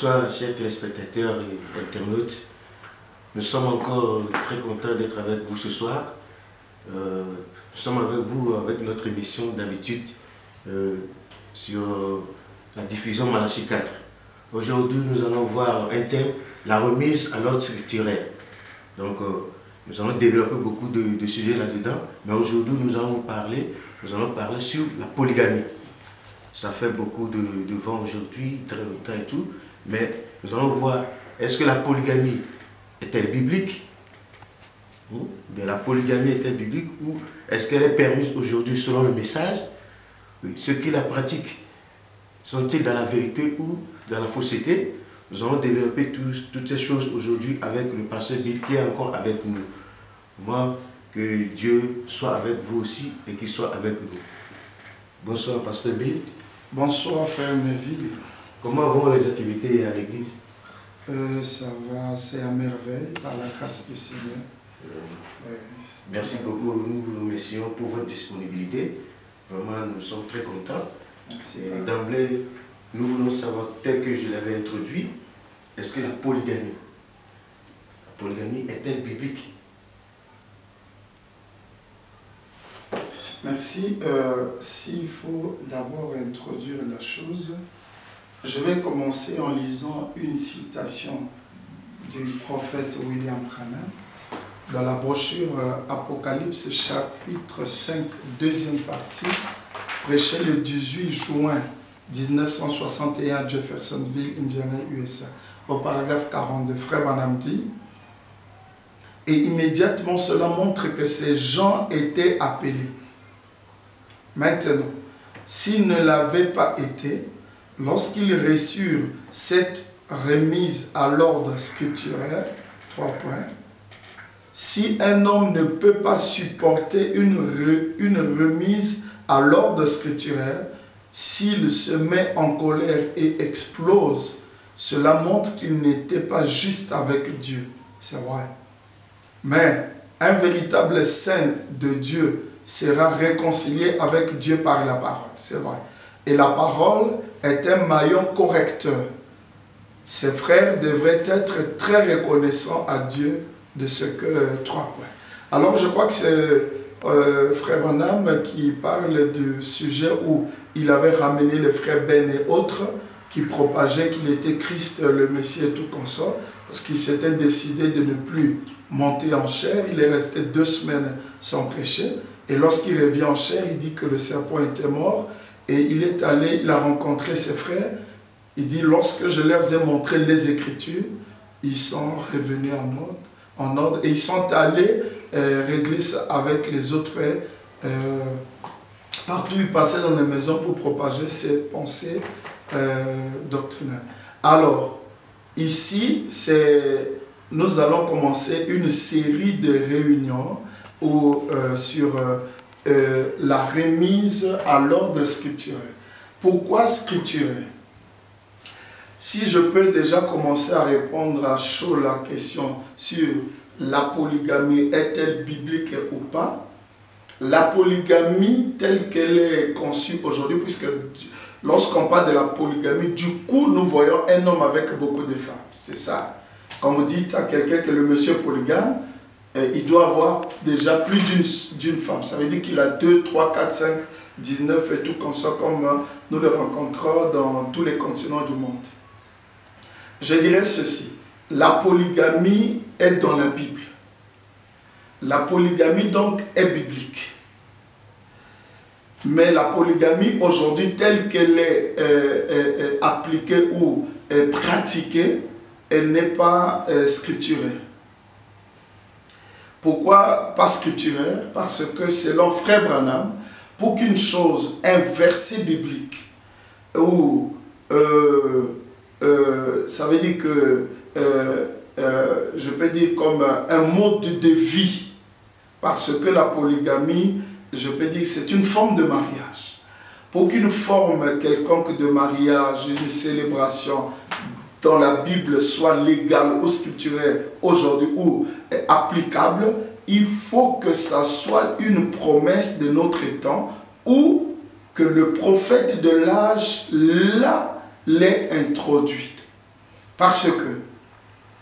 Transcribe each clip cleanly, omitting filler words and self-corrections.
Bonsoir, chers téléspectateurs et internautes. Nous sommes encore très contents d'être avec vous ce soir. Nous sommes avec vous avec notre émission d'habitude sur la diffusion Malachie 4. Aujourd'hui, nous allons voir un thème, la remise à l'ordre scripturaire. Donc, nous allons développer beaucoup de sujets là-dedans, mais aujourd'hui, nous allons parler sur la polygamie. Ça fait beaucoup de vent aujourd'hui, très longtemps et tout, mais nous allons voir, est-ce que la polygamie est-elle biblique? Bien, la polygamie est-elle biblique ou est-ce qu'elle est permise aujourd'hui selon le message? Oui. Ceux qui la pratiquent, sont-ils dans la vérité ou dans la fausseté? Nous allons développer toutes ces choses aujourd'hui avec le pasteur Bill qui est encore avec nous. Moi, que Dieu soit avec vous aussi et qu'il soit avec nous. Bonsoir, pasteur Bill. Bonsoir, frère Neville. Comment vont les activités à l'église? Ça va, c'est à merveille, par la grâce du Seigneur. Merci beaucoup, nous vous remercions pour votre disponibilité. Vraiment, nous sommes très contents. Merci. D'emblée, nous voulons savoir, tel que je l'avais introduit, est-ce que la polygamie est-elle biblique? Merci. S'il faut d'abord introduire la chose, je vais commencer en lisant une citation du prophète William Branham dans la brochure Apocalypse chapitre 5, deuxième partie, prêché le 18 juin 1961 à Jeffersonville, Indiana, USA, au paragraphe 42. Frère Branham dit: et immédiatement cela montre que ces gens étaient appelés. Maintenant, s'ils ne l'avaient pas été, lorsqu'ils reçurent cette remise à l'ordre scripturaire, 3 points, si un homme ne peut pas supporter une remise à l'ordre scripturaire, s'il se met en colère et explose, cela montre qu'il n'était pas juste avec Dieu. C'est vrai. Mais un véritable saint de Dieu sera réconcilié avec Dieu par la parole. C'est vrai. Et la parole est un maillon correcteur. Ses frères devraient être très reconnaissants à Dieu de ce que 3 points. Alors je crois que c'est frère Branham qui parle du sujet où il avait ramené le frère Ben et autres qui propageaient qu'il était Christ, le Messie et tout consort, parce qu'il s'était décidé de ne plus monter en chair. Il est resté 2 semaines sans prêcher. Et lorsqu'il revient en chair, il dit que le serpent était mort. Et il est allé, il a rencontré ses frères. Il dit, lorsque je leur ai montré les Écritures, ils sont revenus en ordre. Et ils sont allés régler ça avec les autres frères. Partout, ils passaient dans les maisons pour propager ces pensées doctrinales. Alors, ici, nous allons commencer une série de réunions sur la remise à l'ordre scripturaire. Pourquoi scripturaire? Si je peux déjà commencer à répondre à chaud la question sur la polygamie est-elle biblique ou pas? La polygamie telle qu'elle est conçue aujourd'hui, puisque lorsqu'on parle de la polygamie, du coup nous voyons un homme avec beaucoup de femmes. C'est ça. Quand vous dites à quelqu'un que le monsieur est polygame, il doit avoir déjà plus d'une femme. Ça veut dire qu'il a 2, 3, 4, 5, 19 et tout comme ça, comme nous le rencontrons dans tous les continents du monde. Je dirais ceci, la polygamie est dans la Bible. La polygamie donc est biblique. Mais la polygamie aujourd'hui telle qu'elle est appliquée ou pratiquée, elle n'est pas scripturaire. Pourquoi pas scripturaire? Parce que selon frère Branham, pour qu'une chose, un verset biblique, ou ça veut dire que, je peux dire comme un mode de vie, parce que la polygamie, je peux dire que c'est une forme de mariage. Pour qu'une forme quelconque de mariage, une célébration dans la Bible soit légale ou scripturaire aujourd'hui ou applicable, il faut que ça soit une promesse de notre temps ou que le prophète de l'âge l'ait introduite. Parce que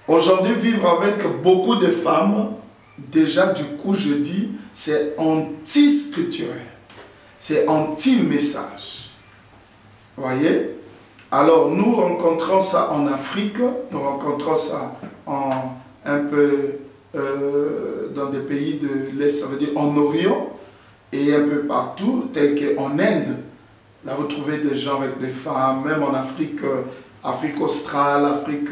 aujourd'hui, vivre avec beaucoup de femmes, déjà du coup, je dis, c'est anti-scripturaire. C'est anti-message. Vous voyez? Alors, nous rencontrons ça en Afrique, nous rencontrons ça un peu dans des pays de l'Est, ça veut dire en Orient, et un peu partout, tel qu'en Inde. Là, vous trouvez des gens avec des femmes, même en Afrique, Afrique australe, Afrique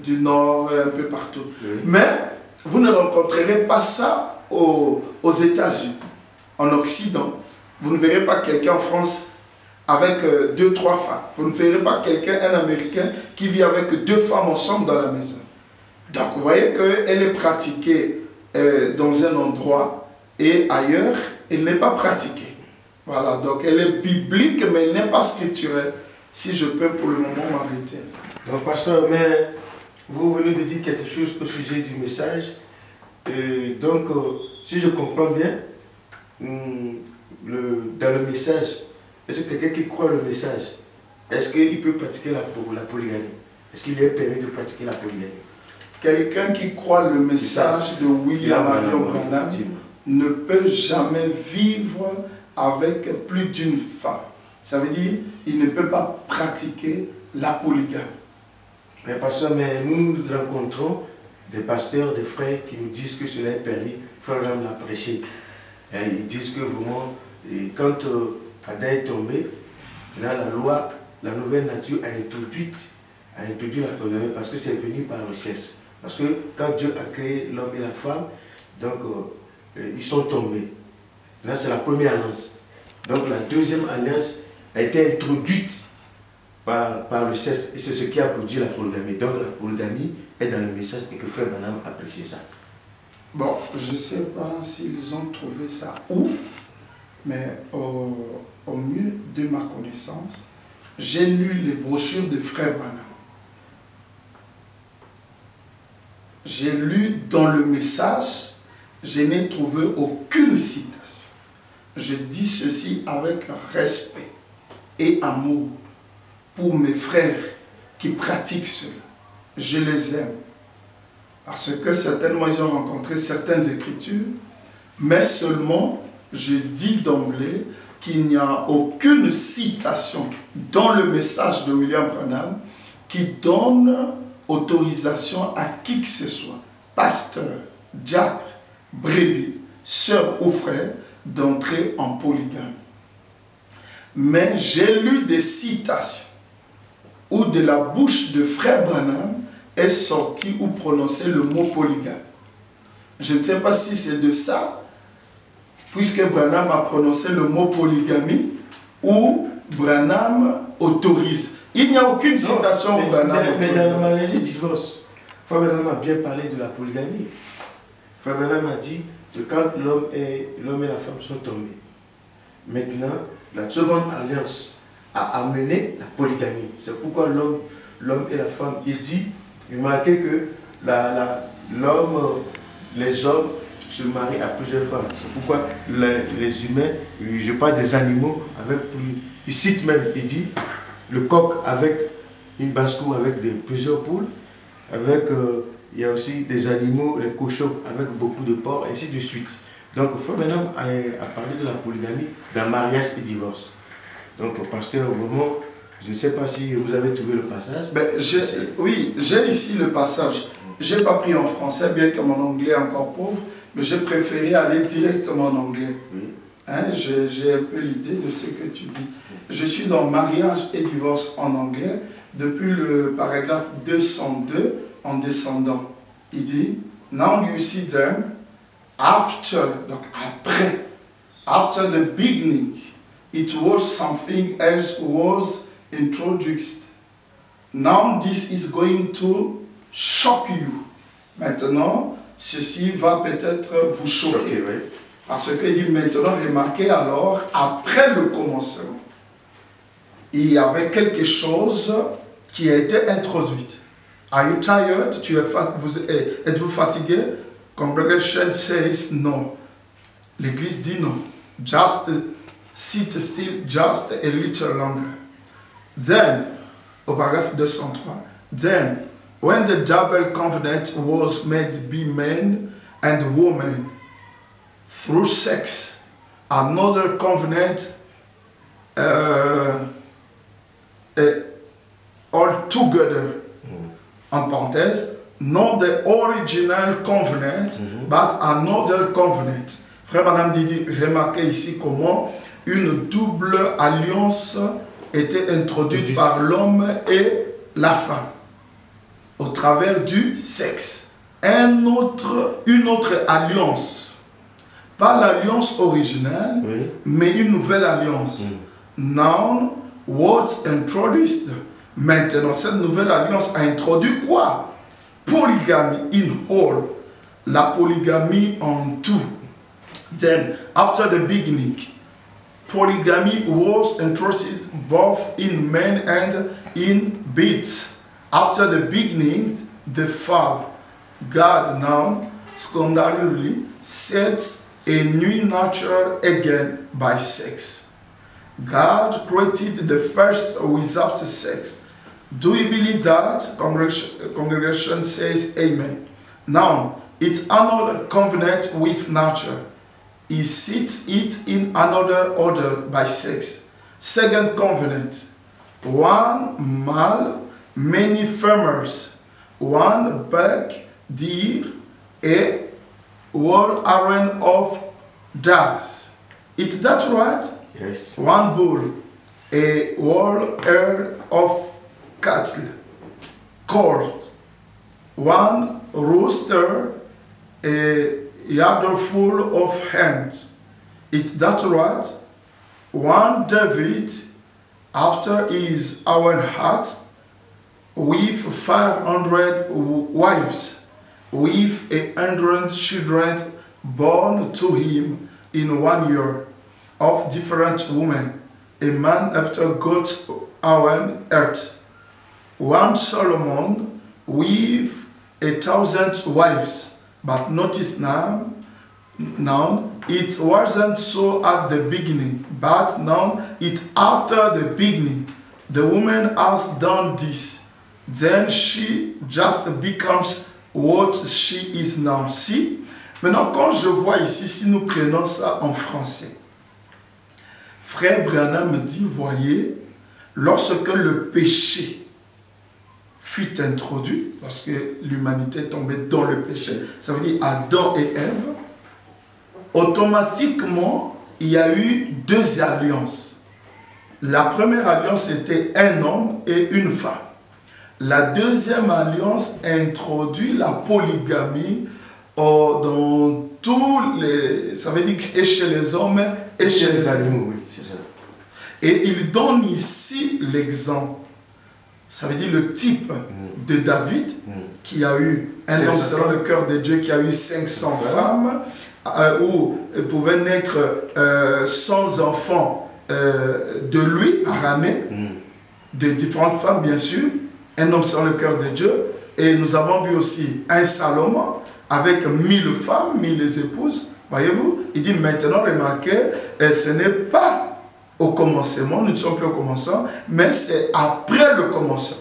du Nord, un peu partout. Oui. Mais vous ne rencontrerez pas ça aux États-Unis, en Occident. Vous ne verrez pas quelqu'un en France avec 2, 3 femmes. Vous ne verrez pas quelqu'un, un Américain, qui vit avec 2 femmes ensemble dans la maison. Donc vous voyez qu'elle est pratiquée dans un endroit et ailleurs, elle n'est pas pratiquée. Voilà, donc elle est biblique, mais elle n'est pas scripturaire. Si je peux pour le moment m'arrêter. Donc pasteur, mais vous venez de dire quelque chose au sujet du message. Donc, si je comprends bien, dans le message, est-ce que quelqu'un qui croit le message, est-ce qu'il peut pratiquer la polygamie? Est-ce qu'il lui est permis de pratiquer la polygamie? Quelqu'un qui croit le message de William Marion Branham ne peut jamais vivre avec plus d'une femme. Ça veut dire qu'il ne peut pas pratiquer la polygamie. Mais pasteur, mais nous rencontrons des pasteurs, des frères qui nous disent que cela est permis. Frère Branham l'a prêché. Et ils disent que vraiment, quand Adam est tombé, là la loi, la nouvelle nature a introduit la polygamie parce que c'est venu par le sexe. Parce que quand Dieu a créé l'homme et la femme, donc ils sont tombés. Là c'est la première alliance. Donc la deuxième alliance a été introduite par le sexe et c'est ce qui a produit la polygamie. Donc la polygamie est dans le message et que Frère Branham a prêché ça. Bon, je ne sais pas s'ils ont trouvé ça où, mais au mieux de ma connaissance, j'ai lu les brochures de Frère Branham. J'ai lu dans le message, je n'ai trouvé aucune citation. Je dis ceci avec respect et amour pour mes frères qui pratiquent cela. Je les aime. Parce que certainement ils ont rencontré certaines écritures, mais seulement je dis d'emblée qu'il n'y a aucune citation dans le message de William Branham qui donne autorisation à qui que ce soit, pasteur, diacre, brebis, sœur ou frère, d'entrer en polygamie. Mais j'ai lu des citations où de la bouche de Frère Branham est sorti ou prononcé le mot polygame. Je ne sais pas si c'est de ça, puisque Branham a prononcé le mot polygamie, ou Branham autorise. Il n'y a aucune citation où Branham autorise. Mais dans le mariage et divorce, Frère Branham a bien parlé de la polygamie. Frère Branham a dit que quand l'homme et la femme sont tombés, maintenant, la seconde alliance a amené la polygamie. C'est pourquoi l'homme et la femme, il marquait que les hommes se marient à plusieurs femmes. C'est pourquoi les humains, je parle des animaux, avec plus. Il cite même, il dit, le coq avec une basse-cour avec plusieurs poules, il y a aussi des animaux, les cochons avec beaucoup de porcs, ainsi de suite. Donc, Frère Branham a parlé de la polygamie dans mariage et divorce. Donc, pasteur, au moment, je ne sais pas si vous avez trouvé le passage. Oui, j'ai ici le passage. Je n'ai pas pris en français, bien que mon anglais est encore pauvre, mais j'ai préféré aller directement en anglais. Oui. Hein, j'ai un peu l'idée de ce que tu dis. Je suis dans mariage et divorce en anglais depuis le paragraphe 202 en descendant. Il dit, now you see them after, donc après, after the beginning, it was something else was introduced. Now this is going to shock you. Maintenant, ceci va peut-être vous choquer. Oui. Parce qu'il dit maintenant, remarquez alors, après le commencement, il y avait quelque chose qui a été introduit. Are you tired? Êtes-vous fatigué? Congregation says no. L'église dit non. Just sit still just a little longer. Then, au paragraphe 203, then, when the double covenant was made to be man and woman through sex, another covenant altogether, en parenthèse, not the original covenant, but another covenant. Frère Branham dit, remarquez ici comment une double alliance était introduite par l'homme et la femme au travers du sexe. Une autre alliance, pas l'alliance originale, mais une nouvelle alliance. Now, what's introduced? Maintenant, cette nouvelle alliance a introduit quoi? Polygamie in whole, la polygamie en tout. Then, after the beginning, polygamy was introduced both in men and in beasts. After the beginning, the fall, God now secondarily sets a new nature again by sex. God created the first without sex. Do you believe that? Congregation says amen. Now, it's another covenant with nature. He sets it in another order by sex. Second covenant, one male, many females, one buck, deer, a whole array of doves. Is that right? Yes. One bull, a whole herd of cattle, court, one rooster, a yard full of hens. Is that right? One David after his own heart, with 500 wives, with 100 children born to him in 1 year, of different women, a man after God's own heart. One Solomon with 1,000 wives, but notice now it wasn't so at the beginning, but now it's after the beginning. The woman has done this, then she just becomes what she is now. See? Maintenant, quand je vois ici, si nous prenons ça en français, Frère Branham me dit, voyez, lorsque le péché fut introduit, lorsque l'humanité est tombée dans le péché, ça veut dire Adam et Ève, automatiquement, il y a eu deux alliances. La première alliance était un homme et une femme. La deuxième alliance introduit la polygamie dans tous les... Ça veut dire et chez les hommes et chez les animaux. Oui, c'est ça. Et il donne ici l'exemple. Ça veut dire le type de David qui a eu un homme selon le cœur de Dieu, qui a eu 500 femmes, où il pouvait naître 100 enfants de lui par année, de différentes femmes bien sûr, un homme selon le cœur de Dieu. Et nous avons vu aussi un Salomon avec 1000 femmes, 1000 épouses. Voyez-vous, il dit maintenant, remarquez, ce n'est pas au commencement, nous ne sommes plus au commencement, mais c'est après le commencement.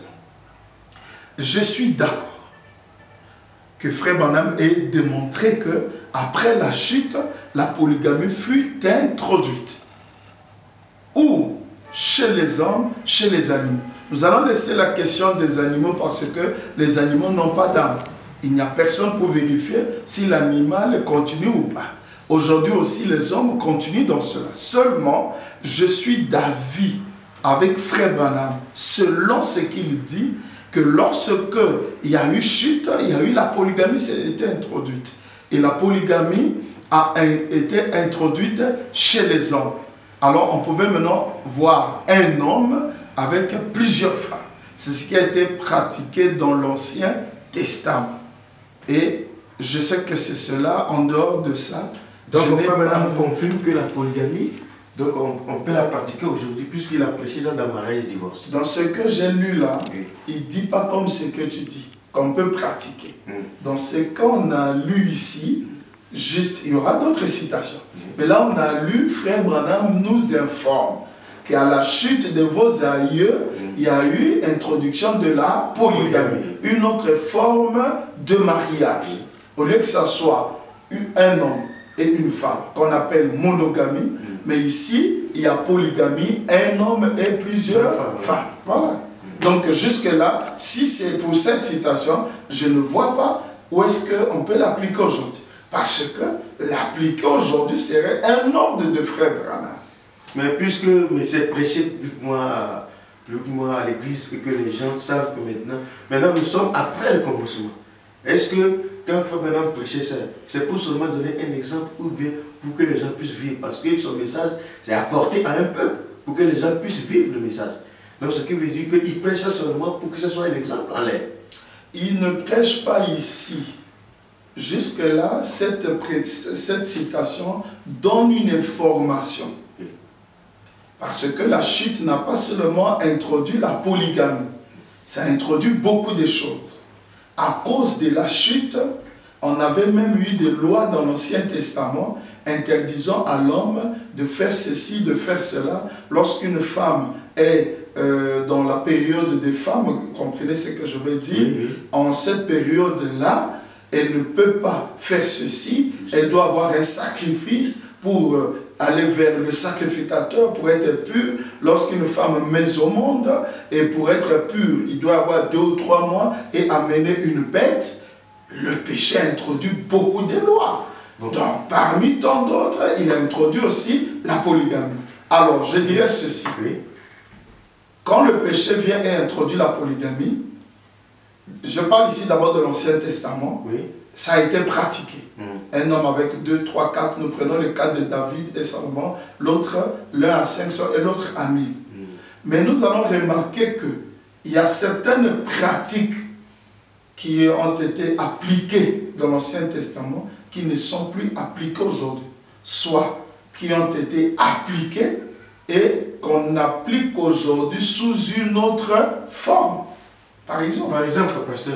Je suis d'accord que Frère Branham ait démontré que après la chute, la polygamie fut introduite. Ou chez les hommes, chez les animaux. Nous allons laisser la question des animaux parce que les animaux n'ont pas d'âme. Il n'y a personne pour vérifier si l'animal continue ou pas. Aujourd'hui aussi, les hommes continuent dans cela. Seulement, je suis d'avis avec Frère Branham, selon ce qu'il dit, que lorsque il y a eu chute, il y a eu la polygamie, c'était introduite. Et la polygamie a été introduite chez les hommes. Alors, on pouvait maintenant voir un homme avec plusieurs femmes. C'est ce qui a été pratiqué dans l'Ancien Testament. Et je sais que c'est cela, en dehors de ça. Donc, Frère Branham confirme que la polygamie, donc on peut la pratiquer aujourd'hui, puisqu'il a prêché ça dans mariage et divorce. Dans ce que j'ai lu là, il ne dit pas comme ce que tu dis, qu'on peut pratiquer. Dans ce qu'on a lu ici, juste, il y aura d'autres citations. Mais là, on a lu, Frère Branham nous informe qu'à la chute de vos aïeux, il y a eu introduction de la polygamie, une autre forme de mariage. Au lieu que ça soit un homme et une femme, qu'on appelle monogamie, mais ici, il y a polygamie, un homme et plusieurs femmes. Voilà. Donc jusque-là, si c'est pour cette citation, je ne vois pas où est-ce qu'on peut l'appliquer aujourd'hui. Parce que l'appliquer aujourd'hui serait un ordre de frère Branham. Mais puisque c'est prêché plus que moi à l'église et que les gens savent que maintenant nous sommes après le commencement. Est-ce que quand frère Branham prêchait ça, c'est pour seulement donner un exemple ou bien pour que les gens puissent vivre? Parce que son message, c'est apporté à un peuple pour que les gens puissent vivre le message. Donc ce qui veut dire qu'il prêche ça seulement pour que ce soit un exemple en l'air. Il ne prêche pas ici. Jusque-là, cette citation donne une information. Parce que la chute n'a pas seulement introduit la polygamie, ça a introduit beaucoup de choses. À cause de la chute, on avait même eu des lois dans l'Ancien Testament interdisant à l'homme de faire ceci, de faire cela. Lorsqu'une femme est dans la période des femmes, vous comprenez ce que je veux dire, en cette période-là, elle ne peut pas faire ceci, elle doit avoir un sacrifice pour aller vers le sacrificateur pour être pure. Lorsqu'une femme met au monde, et pour être pure, il doit avoir 2 ou 3 mois et amener une bête. Le péché a introduit beaucoup de lois. Donc, parmi tant d'autres, il a introduit aussi la polygamie. Alors, je dirais ceci. Quand le péché vient et introduit la polygamie, je parle ici d'abord de l'Ancien Testament, ça a été pratiqué. Un homme avec 2, 3, 4, nous prenons le cas de David et Salomon, l'autre, l'un à 500 et l'autre à 1000. Mais nous allons remarquer qu'il y a certaines pratiques qui ont été appliquées dans l'Ancien Testament qui ne sont plus appliquées aujourd'hui, soit qui ont été appliquées et qu'on applique aujourd'hui sous une autre forme. Par exemple, pasteur,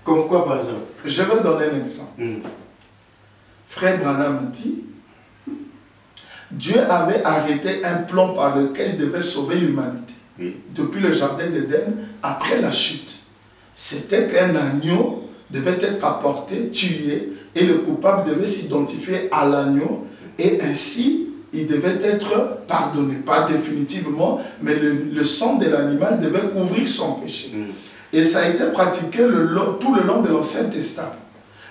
comme quoi par exemple? Je vais donner un exemple. Frère Branham dit, Dieu avait arrêté un plan par lequel il devait sauver l'humanité. Depuis le jardin d'Éden, après la chute. C'était qu'un agneau devait être apporté, tué, et le coupable devait s'identifier à l'agneau, et ainsi, il devait être pardonné. Pas définitivement, mais le sang de l'animal devait couvrir son péché. Et ça a été pratiqué tout le long de l'Ancien Testament.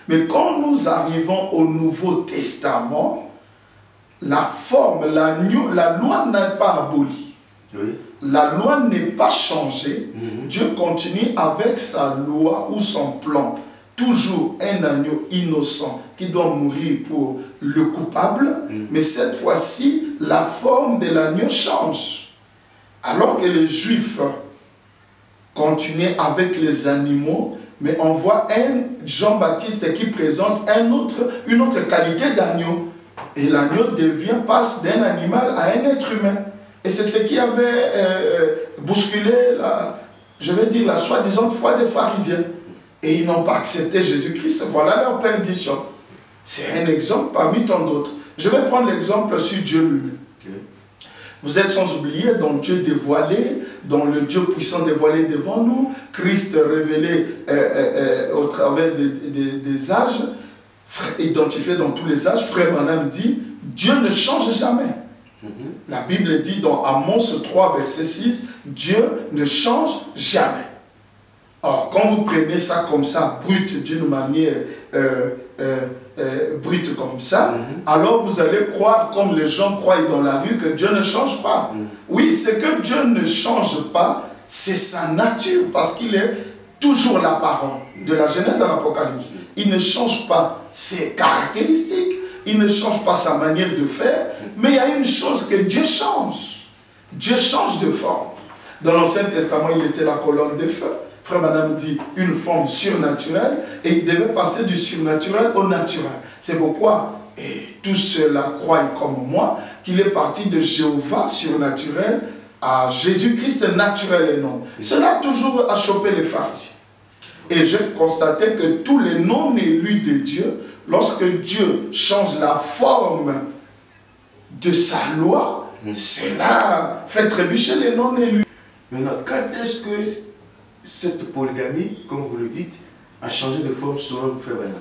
Mais quand nous arrivons au Nouveau Testament, la forme, la loi n'est pas abolie. La loi n'est pas changée. Dieu continue avec sa loi ou son plan. Toujours un agneau innocent qui doit mourir pour le coupable. Mais cette fois-ci, la forme de l'agneau change. Alors que les Juifs continuaient avec les animaux, mais on voit un Jean-Baptiste qui présente une autre qualité d'agneau. Et l'agneau passe d'un animal à un être humain. Et c'est ce qui avait bousculé la soi-disant foi des pharisiens. Et ils n'ont pas accepté Jésus-Christ. Voilà leur perdition. C'est un exemple parmi tant d'autres. Je vais prendre l'exemple sur Dieu lui-même. Vous êtes sans oublier dans Dieu dévoilé, dans le Dieu puissant dévoilé devant nous, Christ révélé au travers des âges, identifié dans tous les âges. Frère Branham dit, Dieu ne change jamais. La Bible dit dans Amos 3, verset 6, Dieu ne change jamais. Or, quand vous prenez ça comme ça, brut, d'une manière brute comme ça, alors vous allez croire, comme les gens croient dans la rue, que Dieu ne change pas. Oui, c'est que Dieu ne change pas, c'est sa nature, parce qu'il est toujours la parole, de la Genèse à l'Apocalypse. Il ne change pas ses caractéristiques, il ne change pas sa manière de faire, mais il y a une chose que Dieu change. Dieu change de forme. Dans l'Ancien Testament, il était la colonne de feu. Frère Branham dit une forme surnaturelle, et il devait passer du surnaturel au naturel. C'est pourquoi, et tous ceux-là croient comme moi, qu'il est parti de Jéhovah surnaturel à Jésus-Christ naturel et non. Cela a toujours chopé les pharisiens. Et j'ai constaté que tous les non-élus de Dieu, lorsque Dieu change la forme de sa loi, cela fait trébucher les non-élus. Maintenant, quand est-ce que cette polygamie, comme vous le dites, a changé de forme selon Frère Branham?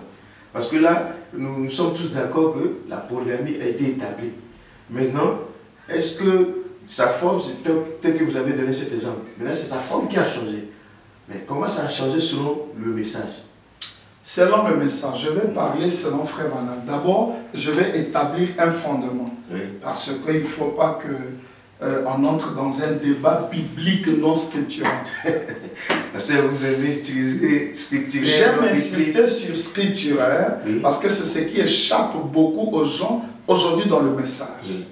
Parce que là, nous sommes tous d'accord que la polygamie a été établie. Maintenant, est-ce que sa forme, c'est tel que vous avez donné cet exemple, maintenant c'est sa forme qui a changé. Mais comment ça a changé selon le message? Selon le message, je vais parler selon Frère Branham. D'abord, je vais établir un fondement. Oui. Parce qu'il ne faut pas qu'on entre dans un débat biblique non scriptural. Parce que vous aimez utiliser scripturaire. J'aime insister sur scripturaire, oui, parce que c'est ce qui échappe beaucoup aux gens aujourd'hui dans le message. Oui.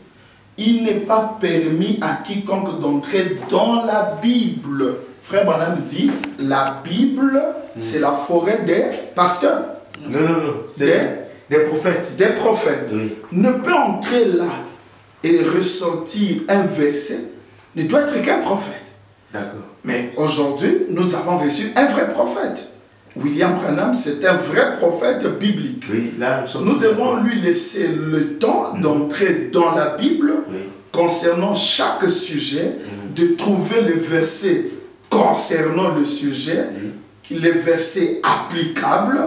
Il n'est pas permis à quiconque d'entrer dans la Bible. Frère Branham dit, la Bible, c'est la forêt des pasteurs. Non, non, non. Des prophètes. Des prophètes. Oui. Ne peut entrer là et ressortir un verset, ne doit être qu'un prophète. D'accord. Mais aujourd'hui, nous avons reçu un vrai prophète. William Branham, c'est un vrai prophète biblique. Oui, là, nous devons lui laisser le temps d'entrer dans la Bible, oui, concernant chaque sujet, de trouver les versets concernant le sujet, les versets applicables,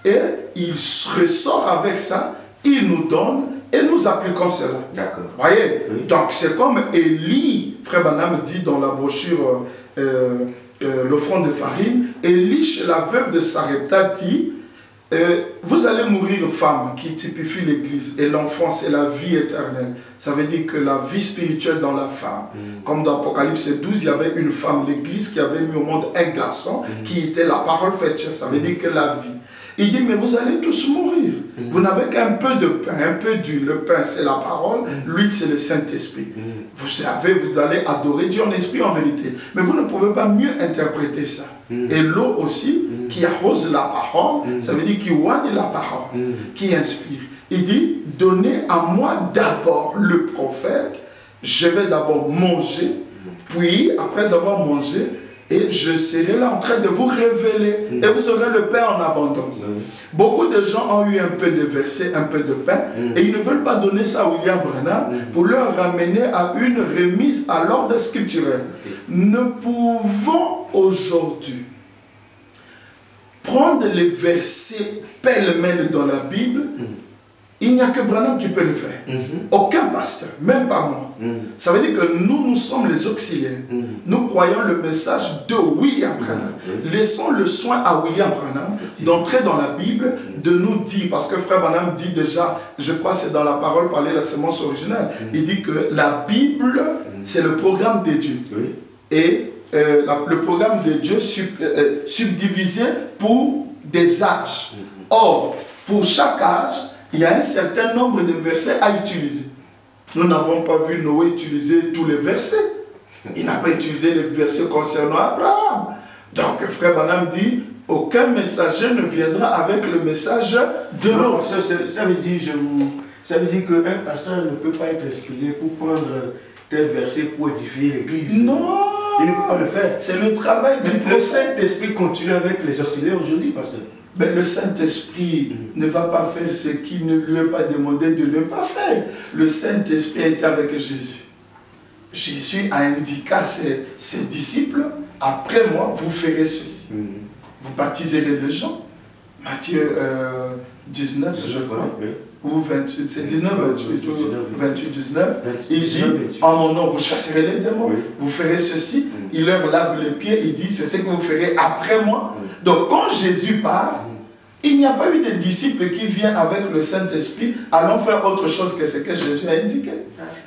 et il ressort avec ça, il nous donne, et nous appliquons cela. D'accord. Voyez? Oui. Donc c'est comme Élie, Frère Branham dit dans la brochure l'offrande de farine, Élie chez la veuve de Sarepta dit, vous allez mourir femme, qui typifie l'église, et l'enfant c'est la vie éternelle. Ça veut dire que la vie spirituelle dans la femme. Comme dans Apocalypse 12, il y avait une femme, l'église, qui avait mis au monde un garçon, qui était la parole faite chair. Ça veut dire que la vie. Il dit, mais vous allez tous mourir. Vous n'avez qu'un peu de pain, un peu d'huile. Le pain, c'est la parole. L'huile, c'est le Saint-Esprit. Vous savez, vous allez adorer Dieu en esprit, en vérité. Mais vous ne pouvez pas mieux interpréter ça. Et l'eau aussi, qui arrose la parole, ça veut dire qui oigne la parole, qui inspire. Il dit, donnez à moi d'abord le prophète. Je vais d'abord manger. Puis, après avoir mangé, et je serai là en train de vous révéler. Et vous aurez le pain en abondance. Beaucoup de gens ont eu un peu de versets, un peu de pain. Et ils ne veulent pas donner ça à William Branham pour leur ramener à une remise à l'ordre scripturel. Nous pouvons aujourd'hui prendre les versets pêle-mêle dans la Bible. Il n'y a que Branham qui peut le faire. Aucun pasteur, même pas moi. Ça veut dire que nous sommes les auxiliaires. Nous croyons le message de William Branham. Laissons le soin à William Branham d'entrer dans la Bible, de nous dire, parce que Frère Branham dit déjà, je crois que c'est dans la parole parler la sémence originale, il dit que la Bible, c'est le programme de Dieu. Et le programme de Dieu subdivisé pour des âges. Or, pour chaque âge, il y a un certain nombre de versets à utiliser. Nous n'avons pas vu Noé utiliser tous les versets. Il n'a pas utilisé les versets concernant Abraham. Donc, Frère Branham dit, aucun messager ne viendra avec le message de l'autre. Ça veut dire qu'un pasteur ne peut pas être inspiré pour prendre tel verset pour édifier l'église. Non! Il ne peut pas le faire. C'est le travail du prophète. Le Saint-Esprit continue avec les auxiliaires aujourd'hui, pasteur. Mais le Saint-Esprit ne va pas faire ce qu'il ne lui est pas demandé de ne pas faire. Le Saint-Esprit était avec Jésus. Jésus a indiqué à ses disciples, après moi, vous ferez ceci. Vous baptiserez les gens. Matthieu 19, je crois. Ou 28, c'est 19, 28, 28, 19. Il dit, en mon nom, vous chasserez les démons. Vous ferez ceci. Il leur lave les pieds. Il dit, c'est ce que vous ferez après moi. Donc, quand Jésus part, il n'y a pas eu de disciples qui viennent avec le Saint-Esprit, allons faire autre chose que ce que Jésus a indiqué.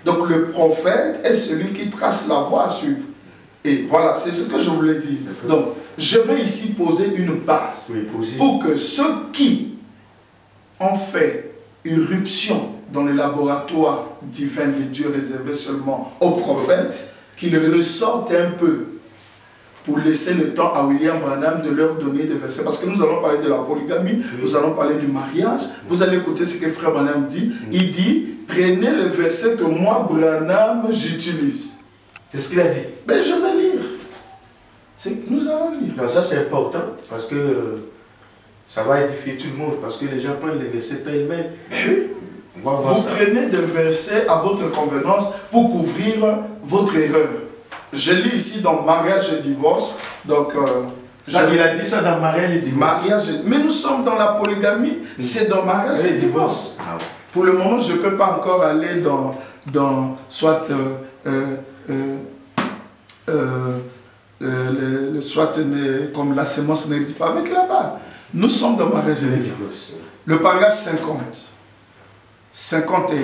Donc, le prophète est celui qui trace la voie à suivre. Et voilà, c'est ce que je voulais dire. Donc, je vais ici poser une base pour que ceux qui ont fait irruption dans le laboratoire divin de Dieu réservé seulement aux prophètes, qu'ils ressortent un peu pour laisser le temps à William Branham de leur donner des versets. Parce que nous allons parler de la polygamie, nous allons parler du mariage. Vous allez écouter ce que Frère Branham dit. Il dit, prenez le verset que moi, Branham, j'utilise. C'est ce qu'il a dit. Ben, je vais lire. Nous allons lire. Non, ça c'est important parce que ça va édifier tout le monde. Parce que les gens prennent les versets pêle-mêle. Vous prenez des versets à votre convenance pour couvrir votre erreur. Je lis ici dans mariage et divorce. Donc, il a dit ça dans mariage et divorce. Mais nous sommes dans la polygamie, c'est dans mariage et divorce. Ah ouais. Pour le moment, je ne peux pas encore aller soit comme la sémence ne dit pas avec là-bas. Nous sommes dans mariage et divorce. Le paragraphe 51,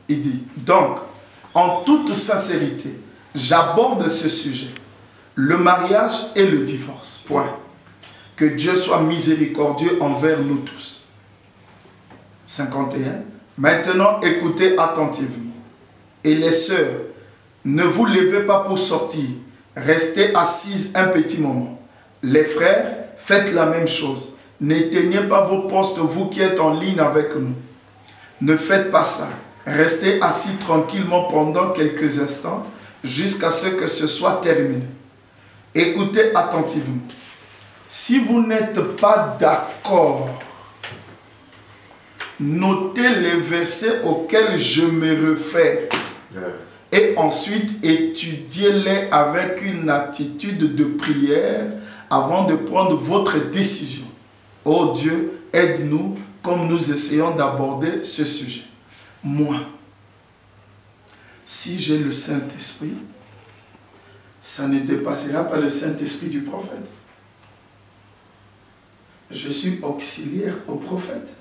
il dit, donc, en toute sincérité, j'aborde ce sujet, le mariage et le divorce, point. Que Dieu soit miséricordieux envers nous tous. 51. Maintenant, écoutez attentivement. Et les sœurs, ne vous levez pas pour sortir, restez assises un petit moment. Les frères, faites la même chose. N'éteignez pas vos postes, vous qui êtes en ligne avec nous. Ne faites pas ça. Restez assis tranquillement pendant quelques instants jusqu'à ce que ce soit terminé. Écoutez attentivement. Si vous n'êtes pas d'accord, notez les versets auxquels je me réfère et ensuite étudiez-les avec une attitude de prière avant de prendre votre décision. Oh Dieu, aide-nous comme nous essayons d'aborder ce sujet. Moi, si j'ai le Saint-Esprit, ça ne dépassera pas le Saint-Esprit du prophète. Je suis auxiliaire au prophète.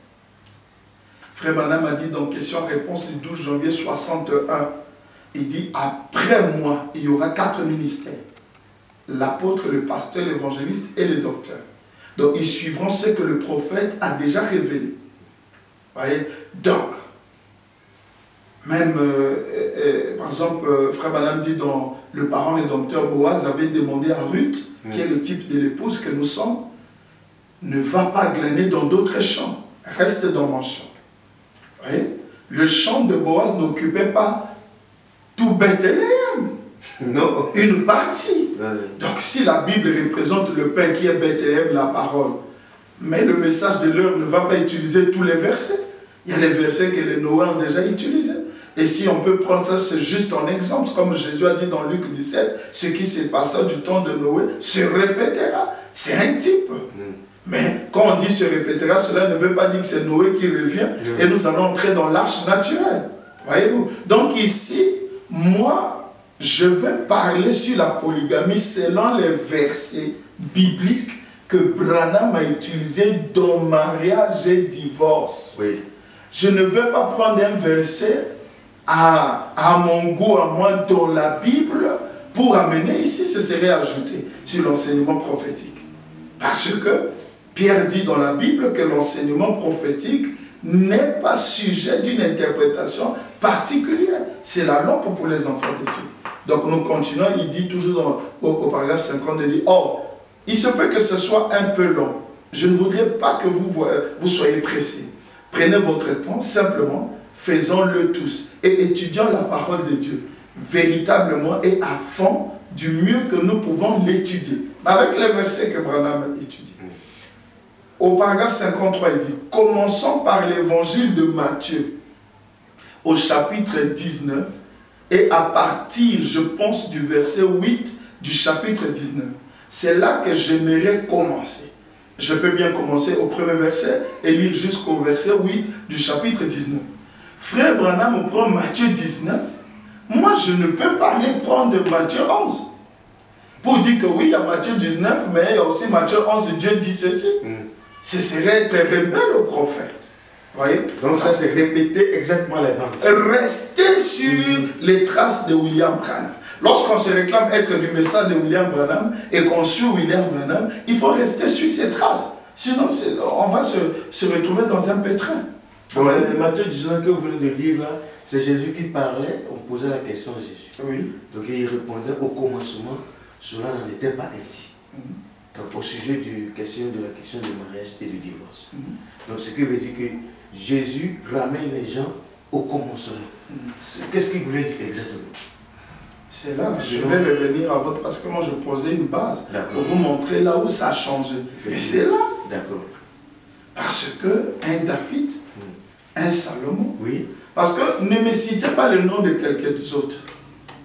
Frère Branham a dit dans question-réponse du 12 janvier 61, il dit, après moi, il y aura 4 ministères. L'apôtre, le pasteur, l'évangéliste et le docteur. Donc, ils suivront ce que le prophète a déjà révélé. Voyez? Donc, même, par exemple, Frère Branham dit dans le parent rédempteur, Boaz avait demandé à Ruth, qui est le type de l'épouse que nous sommes, ne va pas glaner dans d'autres champs, reste dans mon champ. Voyez? Le champ de Boaz n'occupait pas tout Bethléem, non. Une partie. Ouais. Donc si la Bible représente le pain qui est Bethléem, la parole, mais le message de l'heure ne va pas utiliser tous les versets. Il y a les versets que les Noé ont déjà utilisés. Et si on peut prendre ça, c'est juste un exemple, comme Jésus a dit dans Luc 17, ce qui s'est passé du temps de Noé se répétera. C'est un type. Mais quand on dit se répétera, cela ne veut pas dire que c'est Noé qui revient et nous allons entrer dans l'arche naturelle. Voyez-vous? Donc ici, moi, je vais parler sur la polygamie selon les versets bibliques que Branham a utilisés dans mariage et divorce. Oui. Je ne vais pas prendre un verset à mon goût, à moi, dans la Bible pour amener ici, ce serait ajouté sur l'enseignement prophétique. Parce que Pierre dit dans la Bible que l'enseignement prophétique n'est pas sujet d'une interprétation particulière. C'est la lampe pour les enfants de Dieu. Donc nous continuons, il dit toujours au paragraphe 50, il dit, or, il se peut que ce soit un peu long. Je ne voudrais pas que vous soyez pressés. Prenez votre temps, simplement, faisons-le tous et étudions la parole de Dieu véritablement et à fond du mieux que nous pouvons l'étudier. Avec les versets que Branham étudie. Au paragraphe 53, il dit, commençons par l'évangile de Matthieu, au chapitre 19, et à partir, je pense, du verset 8 du chapitre 19. C'est là que j'aimerais commencer. Je peux bien commencer au premier verset et lire jusqu'au verset 8 du chapitre 19. Frère Branham prend Matthieu 19. Moi, je ne peux pas aller prendre Matthieu 11. Pour dire que oui, il y a Matthieu 19, mais il y a aussi Matthieu 11, Dieu dit ceci. Ce serait être rebelle au prophète. Voyez? Donc ça, c'est répéter exactement les bandes. Rester sur les traces de William Branham. Lorsqu'on se réclame être du message de William Branham et qu'on suit William Branham, il faut rester sur ses traces. Sinon, on va se retrouver dans un pétrin. Matthieu 19 que vous venez de lire là, c'est Jésus qui parlait, on posait la question à Jésus. Oui. Donc il répondait au commencement, cela n'en était pas ainsi. Donc au sujet de la question du mariage et du divorce. Donc ce qui veut dire que Jésus ramène les gens au commencement. Qu'est-ce qu'il voulait dire exactement? C'est là, je vais revenir à votre... Parce que moi je posais une base pour vous montrer là où ça a changé. Et c'est là. D'accord. Parce que un David, un Salomon. Oui. Parce que ne me citez pas le nom de quelqu'un d'autre.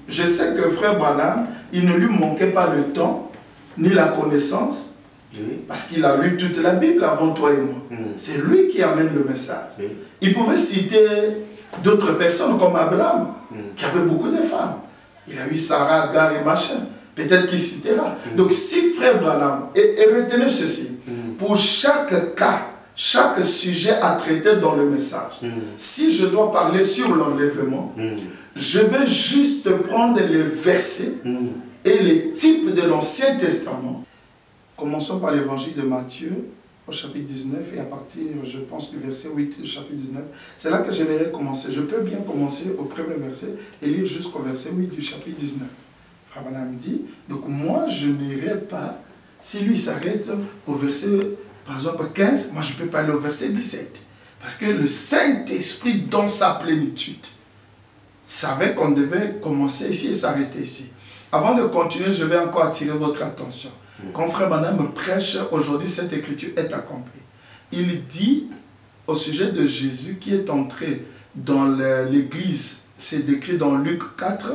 Je sais que frère Branham, il ne lui manquait pas le temps, ni la connaissance, Oui. parce qu'il a lu toute la Bible avant toi et moi. C'est lui qui amène le message. Oui. Il pouvait citer d'autres personnes comme Abraham, qui avait beaucoup de femmes. Il a eu Sarah, Agar et machin. Peut-être qu'il citera. Donc si frère Branham, et retenez ceci, pour chaque cas, chaque sujet à traiter dans le message, si je dois parler sur l'enlèvement, je vais juste prendre les versets et les types de l'Ancien Testament. Commençons par l'évangile de Matthieu, au chapitre 19, et à partir, je pense, du verset 8 du chapitre 19. C'est là que je vais commencer. Je peux bien commencer au premier verset et lire jusqu'au verset 8 du chapitre 19. Frère Branham dit, donc moi, je n'irai pas, si lui s'arrête au verset, par exemple, 15, moi, je ne peux pas aller au verset 17. Parce que le Saint-Esprit, dans sa plénitude, savait qu'on devait commencer ici et s'arrêter ici. Avant de continuer, je vais encore attirer votre attention. Quand frère Branham me prêche, aujourd'hui, cette écriture est accomplie. Il dit au sujet de Jésus qui est entré dans l'église, c'est décrit dans Luc 4,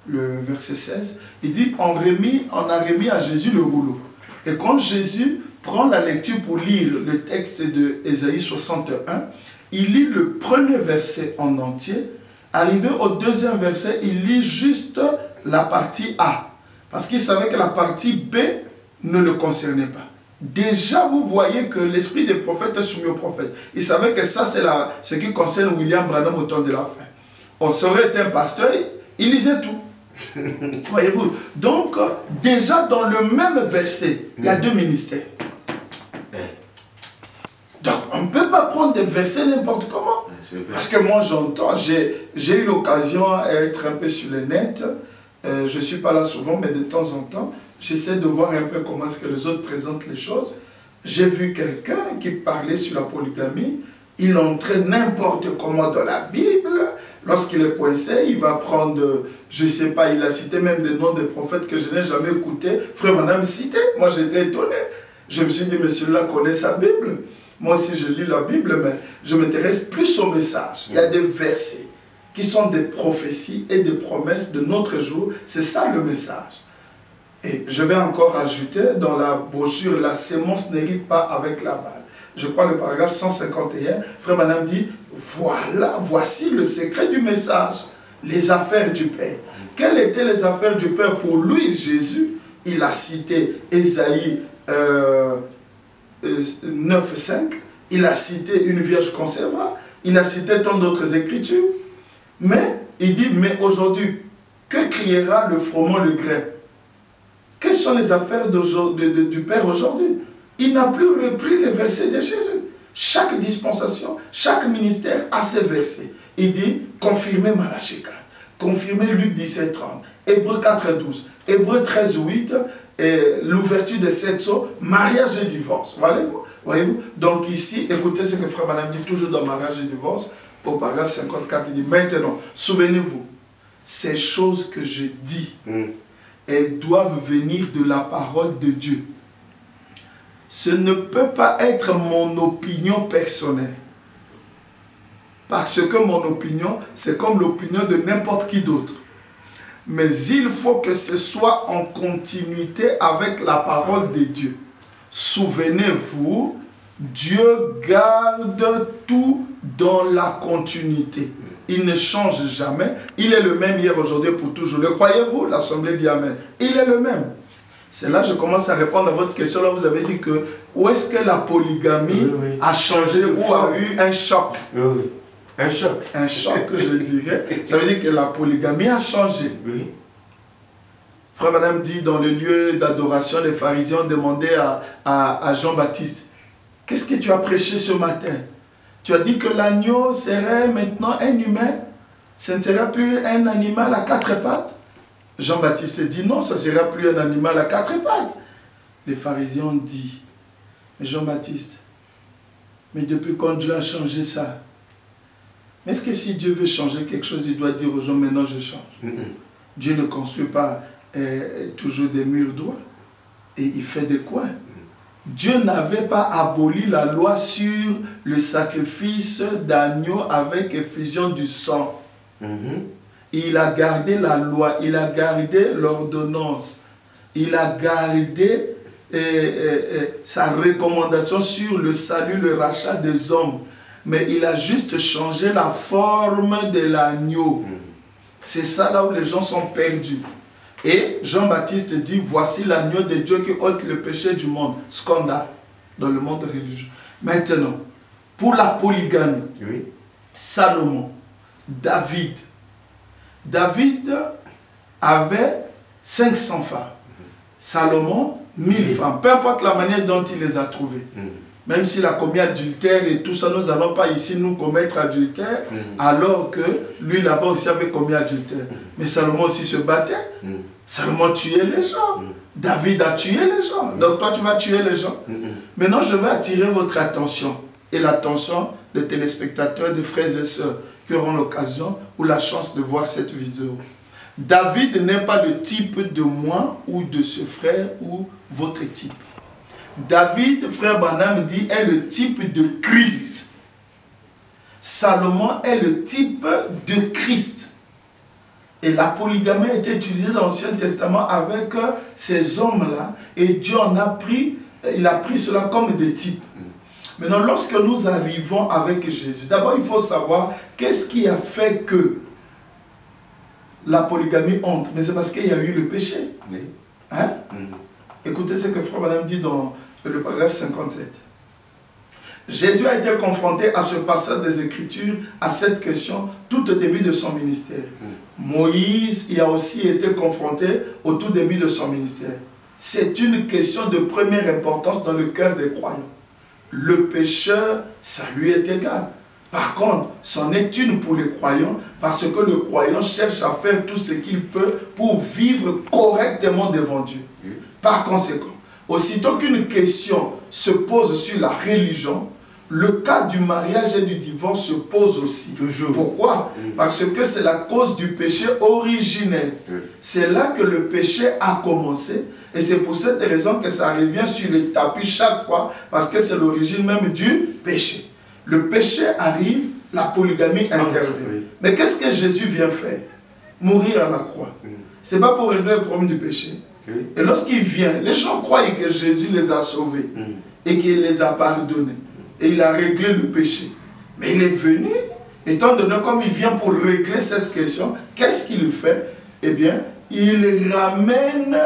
le verset 16, il dit on a remis à Jésus le rouleau. Et quand Jésus prend la lecture pour lire le texte de Ésaïe 61, il lit le premier verset en entier. Arrivé au deuxième verset, il lit juste la partie A. Parce qu'il savait que la partie B ne le concernait pas. Déjà, vous voyez que l'esprit des prophètes est soumis aux prophètes. Il savait que ça, c'est ce qui concerne William Branham au temps de la fin. On serait été un pasteur, il lisait tout. Voyez-vous. Donc, déjà dans le même verset, il y a deux ministères. Donc, on ne peut pas prendre des versets n'importe comment. Parce que moi, j'entends, j'ai eu l'occasion d'être un peu sur le net. Je ne suis pas là souvent, mais de temps en temps, j'essaie de voir un peu comment est-ce que les autres présentent les choses. J'ai vu quelqu'un qui parlait sur la polygamie. Il entrait n'importe comment dans la Bible. Lorsqu'il est coincé, il va prendre, je ne sais pas, il a cité même des noms des prophètes que je n'ai jamais écoutés. Frère Branham cité. Moi, j'étais étonné. Je me suis dit, mais celui-là connaît sa Bible. Moi aussi, je lis la Bible, mais je m'intéresse plus au message. Il y a des versets qui sont des prophéties et des promesses de notre jour. C'est ça le message. Et je vais encore ajouter dans la brochure, la sémence n'hérite pas avec la balle. Je crois le paragraphe 151, frère Branham dit, voilà, voici le secret du message, les affaires du Père. Quelles étaient les affaires du Père pour lui, Jésus? Il a cité Ésaïe 9,5, il a cité une vierge concevra, il a cité tant d'autres écritures. Mais, il dit, mais aujourd'hui, que criera le froment le grain? Quelles sont les affaires du Père aujourd'hui? Il n'a plus repris les versets de Jésus. Chaque dispensation, chaque ministère a ses versets. Il dit, confirmez Malachie 4, confirmez Luc 17, 30, Hébreux 4, 12, Hébreux 13, 8, l'ouverture des 7 sceaux, mariage et divorce. Voyez-vous? Donc ici, écoutez ce que frère Branham dit toujours dans mariage et divorce, au paragraphe 54, il dit, maintenant, souvenez-vous, ces choses que je dis, elles doivent venir de la parole de Dieu. Ce ne peut pas être mon opinion personnelle. Parce que mon opinion, c'est comme l'opinion de n'importe qui d'autre. Mais il faut que ce soit en continuité avec la parole de Dieu. Souvenez-vous, Dieu garde tout dans la continuité. Il ne change jamais. Il est le même hier, aujourd'hui, pour toujours. Le croyez-vous? L'Assemblée dit Amen. Il est le même. C'est là que je commence à répondre à votre question. Là, vous avez dit que où est-ce que la polygamie a changé ou a eu un choc? Un choc. Un choc, je dirais. Ça veut dire que la polygamie a changé. Frère Branham dit dans le lieu d'adoration, les pharisiens ont demandé à Jean-Baptiste, qu'est-ce que tu as prêché ce matin? Tu as dit que l'agneau serait maintenant un humain, ce ne sera plus un animal à quatre pattes. Jean-Baptiste dit non, ça ne sera plus un animal à quatre pattes. Les pharisiens ont dit, mais Jean-Baptiste, mais depuis quand Dieu a changé ça? Mais est-ce que si Dieu veut changer quelque chose, il doit dire aux gens, maintenant je change? Dieu ne construit pas toujours des murs droits, et il fait des coins. Dieu n'avait pas aboli la loi sur le sacrifice d'agneau avec effusion du sang. Il a gardé la loi, il a gardé l'ordonnance, il a gardé sa recommandation sur le salut, le rachat des hommes. Mais il a juste changé la forme de l'agneau. C'est ça là où les gens sont perdus. Et Jean-Baptiste dit, voici l'agneau de Dieu qui ôte le péché du monde. Scandale dans le monde religieux. Maintenant, pour la polygamie, Salomon, David avait 500 femmes. Salomon, 1000 femmes. Peu importe la manière dont il les a trouvées. Même s'il a commis adultère et tout ça, nous n'allons pas ici nous commettre adultère, alors que lui là-bas aussi avait commis adultère. Mais Salomon aussi se battait. Salomon tuait les gens. David a tué les gens. Donc toi tu vas tuer les gens. Maintenant je vais attirer votre attention et l'attention des téléspectateurs, des frères et sœurs qui auront l'occasion ou la chance de voir cette vidéo. David n'est pas le type de moi ou de ce frère ou votre type. David, frère Branham dit, est le type de Christ. Salomon est le type de Christ. Et la polygamie a été utilisée dans l'Ancien Testament avec ces hommes-là. Et Dieu en a pris, il a pris cela comme des types. Maintenant, lorsque nous arrivons avec Jésus, d'abord il faut savoir qu'est-ce qui a fait que la polygamie entre. Mais c'est parce qu'il y a eu le péché. Hein? Écoutez ce que frère Branham dit dans le paragraphe 57. Jésus a été confronté à ce passage des Écritures, à cette question, tout au début de son ministère. Moïse y a aussi été confronté au tout début de son ministère. C'est une question de première importance dans le cœur des croyants. Le pécheur, ça lui est égal. Par contre, c'en est une pour les croyants, parce que le croyant cherche à faire tout ce qu'il peut pour vivre correctement devant Dieu. Par conséquent, aussitôt qu'une question se pose sur la religion, le cas du mariage et du divorce se pose aussi. Toujours. Pourquoi? Parce que c'est la cause du péché originel. C'est là que le péché a commencé. Et c'est pour cette raison que ça revient sur le tapis chaque fois, parce que c'est l'origine même du péché. Le péché arrive, la polygamie intervient. Mais qu'est-ce que Jésus vient faire? Mourir à la croix. Ce n'est pas pour régler le problème du péché. Et lorsqu'il vient, les gens croient que Jésus les a sauvés et qu'il les a pardonnés. Et il a réglé le péché. Mais il est venu, étant donné comme il vient pour régler cette question, qu'est-ce qu'il fait? Eh bien, il ramène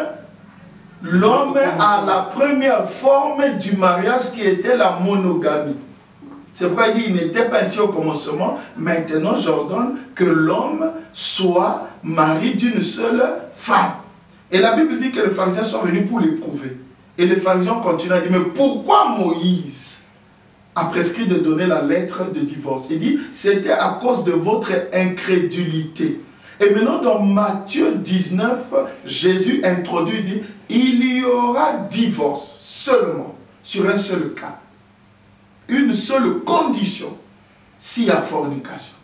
l'homme à la première forme du mariage qui était la monogamie. C'est pourquoi il dit, il n'était pas ainsi au commencement, maintenant j'ordonne que l'homme soit mari d'une seule femme. Et la Bible dit que les pharisiens sont venus pour l'éprouver. Et les pharisiens continuent à dire, mais pourquoi Moïse a prescrit de donner la lettre de divorce? Il dit, c'était à cause de votre incrédulité. Et maintenant dans Matthieu 19, Jésus introduit, dit, il y aura divorce seulement sur un seul cas. Une seule condition, s'il y a fornication.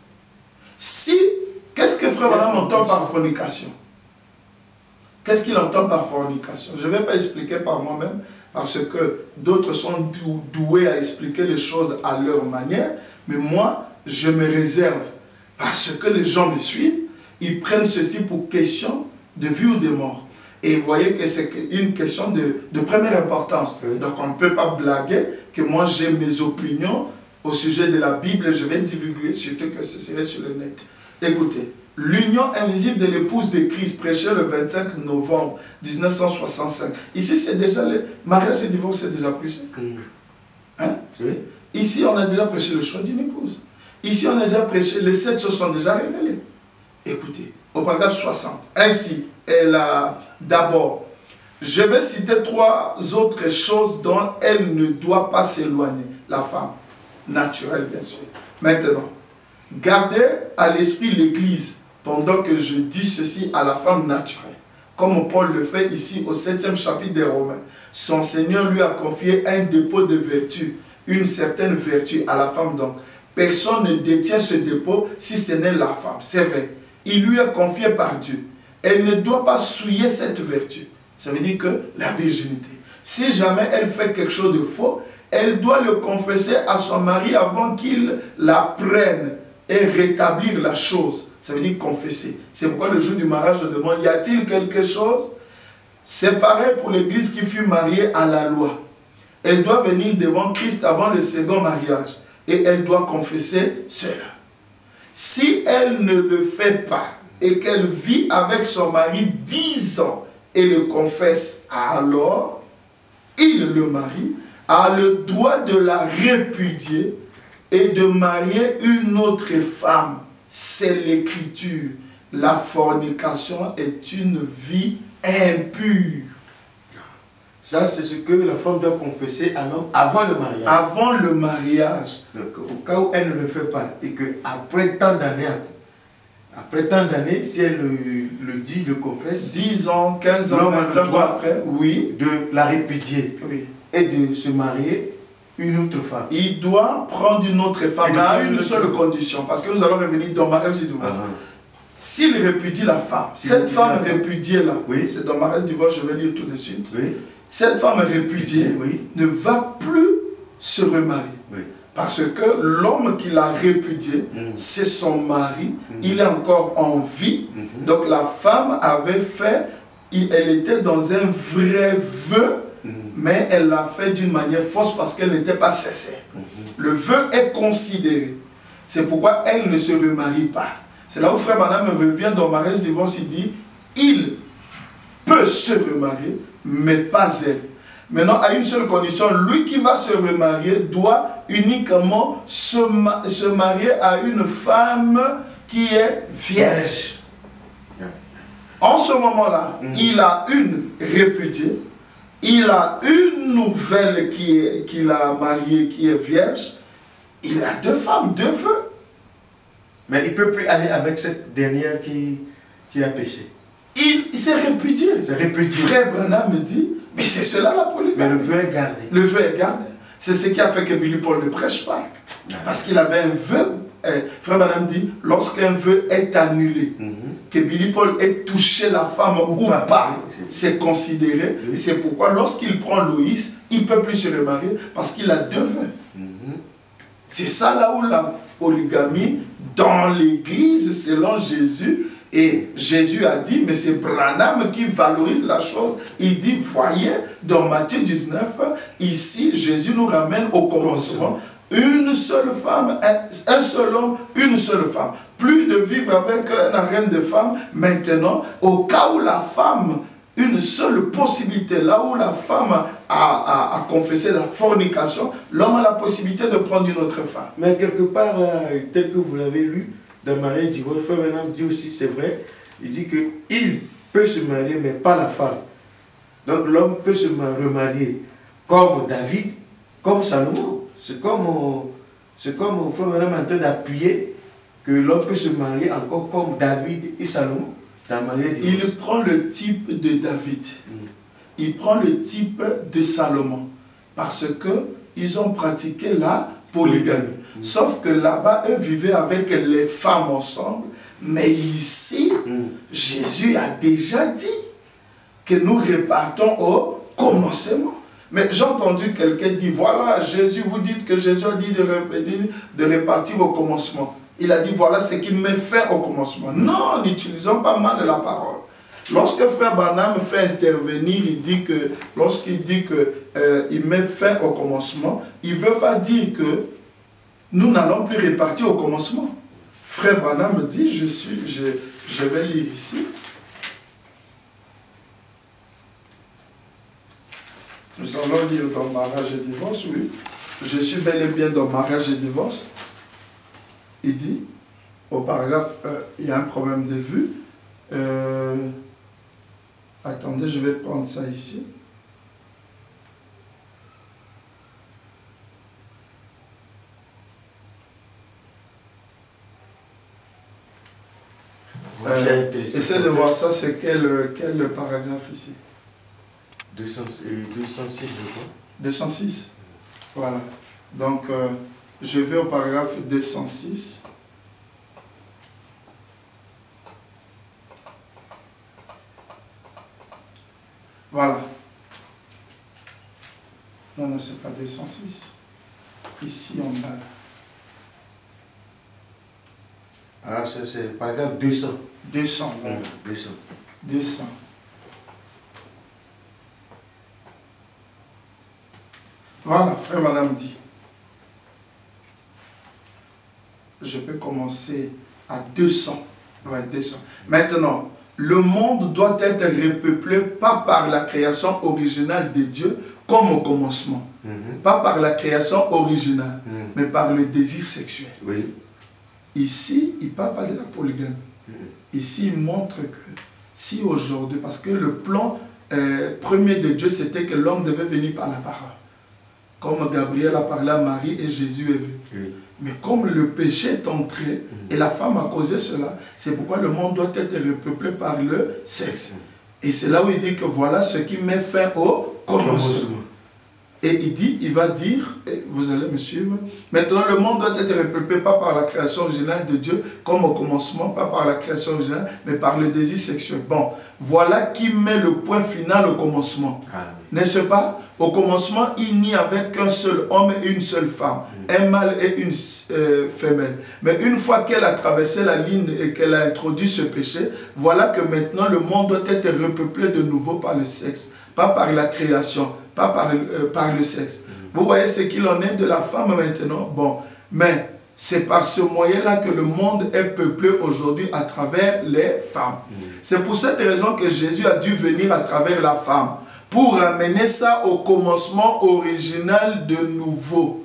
Qu'est-ce que frère Branham entend par fornication? Qu'est-ce qu'il entend par fornication? Je ne vais pas expliquer par moi-même, parce que d'autres sont doués à expliquer les choses à leur manière, mais moi, je me réserve, parce que les gens me suivent, ils prennent ceci pour question de vie ou de mort. Et vous voyez que c'est une question de première importance. Donc on ne peut pas blaguer que moi j'ai mes opinions au sujet de la Bible et je vais divulguer, surtout que ce serait sur le net. Écoutez, l'union invisible de l'épouse de Christ, prêchée le 25 novembre 1965. Ici c'est déjà le mariage et divorce, c'est déjà prêché. Hein? Ici on a déjà prêché le choix d'une épouse. Ici on a déjà prêché, les 7 se sont déjà révélés. Écoutez, au paragraphe 60. Ainsi, elle a d'abord, je vais citer 3 autres choses dont elle ne doit pas s'éloigner. La femme, naturelle bien sûr. Maintenant, gardez à l'esprit l'Église pendant que je dis ceci à la femme naturelle. Comme Paul le fait ici au 7e chapitre des Romains. Son Seigneur lui a confié un dépôt de vertu, une certaine vertu à la femme donc. Personne ne détient ce dépôt si ce n'est la femme. C'est vrai. Il lui est confié par Dieu. Elle ne doit pas souiller cette vertu. Ça veut dire que la virginité. Si jamais elle fait quelque chose de faux, elle doit le confesser à son mari avant qu'il la prenne et rétablir la chose. Ça veut dire confesser. C'est pourquoi le jour du mariage, je demande, y a-t-il quelque chose? C'est pareil pour l'église qui fut mariée à la loi. Elle doit venir devant Christ avant le second mariage. Et elle doit confesser cela. Si elle ne le fait pas et qu'elle vit avec son mari 10 ans et le confesse, alors il, le mari, a le droit de la répudier et de marier une autre femme. C'est l'écriture. La fornication est une vie impure. Ça, c'est ce que la femme doit confesser à l'homme avant le mariage. Avant le mariage. Donc, au cas où elle ne le fait pas et qu'après tant d'années, si elle le dit, le confesse, 10 ans, 15 ans, 25 ans après, oui, de la répudier, oui, et de se marier une autre femme. Il doit prendre une autre femme, mais à une seule condition, parce que nous allons revenir dans mariage et divorce. S'il répudie la femme, cette femme répudiée là, oui, c'est dans mariage et divorce, je vais lire tout de suite. Oui. Cette femme répudiée, oui, ne va plus se remarier. Oui. Parce que l'homme qui l'a répudié, c'est son mari, il est encore en vie. Donc la femme avait fait, elle était dans un vrai vœu, mais elle l'a fait d'une manière fausse parce qu'elle n'était pas sincère. Le vœu est considéré. C'est pourquoi elle ne se remarie pas. C'est là où Frère Branham revient dans mariage divorce, il dit, il peut se remarier, mais pas elle. Maintenant, à une seule condition, lui qui va se remarier doit uniquement se marier à une femme qui est vierge. En ce moment-là, il a une répudiée, il a une nouvelle qu'il a mariée qui est vierge, il a 2 femmes, 2 vœux. Mais il ne peut plus aller avec cette dernière qui a péché. Il s'est répudié. Frère Branham me dit, mais c'est cela la polygamie. Mais le vœu est gardé. Le vœu est gardé. C'est ce qui a fait que Billy Paul ne prêche pas. Parce qu'il avait un vœu. Frère Branham dit, lorsqu'un vœu est annulé, que Billy Paul ait touché la femme ou pas, c'est considéré. C'est pourquoi lorsqu'il prend Loïs, il ne peut plus se remarier parce qu'il a 2 vœux. C'est ça là où la polygamie dans l'église, selon Jésus, et Jésus a dit, mais c'est Branham qui valorise la chose. Il dit, voyez, dans Matthieu 19, ici, Jésus nous ramène au commencement. Une seule femme, un seul homme, une seule femme. Plus de vivre avec un harem de femmes. Maintenant, au cas où la femme, une seule possibilité, là où la femme a confessé la fornication, l'homme a la possibilité de prendre une autre femme. Mais quelque part, là, tel que vous l'avez lu, dans mariage divorce, Frère Branham dit aussi, c'est vrai, il dit qu'il peut se marier, mais pas la femme. Donc l'homme peut se remarier comme David, comme Salomon. C'est comme Frère Branham est en train d'appuyer que l'homme peut se marier encore comme David et Salomon. Dans mariage divorce. Il prend le type de David. Il prend le type de Salomon. Parce qu'ils ont pratiqué la polygamie. Sauf que là-bas, eux vivaient avec les femmes ensemble. Mais ici, Jésus a déjà dit que nous répartons au commencement. Mais j'ai entendu quelqu'un dire, voilà, Jésus, vous dites que Jésus a dit de répartir au commencement. Il a dit, voilà ce qu'il met fait au commencement. Non, n'utilisons pas mal la parole. Lorsque Frère Branham fait intervenir, il dit que, lorsqu'il dit qu'il met fin au commencement, il ne veut pas dire que nous n'allons plus répartir au commencement. Frère Branham me dit, je vais lire ici. Nous allons lire dans mariage et divorce, oui. Je suis bel et bien dans mariage et divorce. Il dit, au paragraphe, il y a un problème de vue. Attendez, je vais prendre ça ici. Essayez de voir ça, c'est quel paragraphe ici? 206, je crois. 206. Voilà. Donc, je vais au paragraphe 206. Voilà. Non, non, c'est pas 206. Ici, en bas. Ah, c'est paragraphe 200. 200, voilà. 200. 200. Voilà, frère, madame dit. Je peux commencer à 200. Ouais, 200. Maintenant, le monde doit être repeuplé pas par la création originale de Dieu, comme au commencement. Pas par la création originale, mais par le désir sexuel. Oui. Ici, il ne parle pas de la polygamie. Ici, il montre que si aujourd'hui, parce que le plan premier de Dieu, c'était que l'homme devait venir par la parole. Comme Gabriel a parlé à Marie et Jésus est venu. Oui. Mais comme le péché est entré et la femme a causé cela, c'est pourquoi le monde doit être repeuplé par le sexe. Et c'est là où il dit que voilà ce qui met fin au commencement. Et il dit, il va dire, et vous allez me suivre, maintenant le monde doit être repeuplé pas par la création originale de Dieu, comme au commencement, pas par la création originale, mais par le désir sexuel. Bon, voilà qui met le point final au commencement. N'est-ce pas? Au commencement, il n'y avait qu'un seul homme et une seule femme, un mâle et une femelle. Mais une fois qu'elle a traversé la ligne et qu'elle a introduit ce péché, voilà que maintenant le monde doit être repeuplé de nouveau par le sexe, pas par la création, pas par le sexe. Vous voyez ce qu'il en est de la femme maintenant? Bon, mais c'est par ce moyen-là que le monde est peuplé aujourd'hui à travers les femmes. C'est pour cette raison que Jésus a dû venir à travers la femme, pour ramener ça au commencement original de nouveau,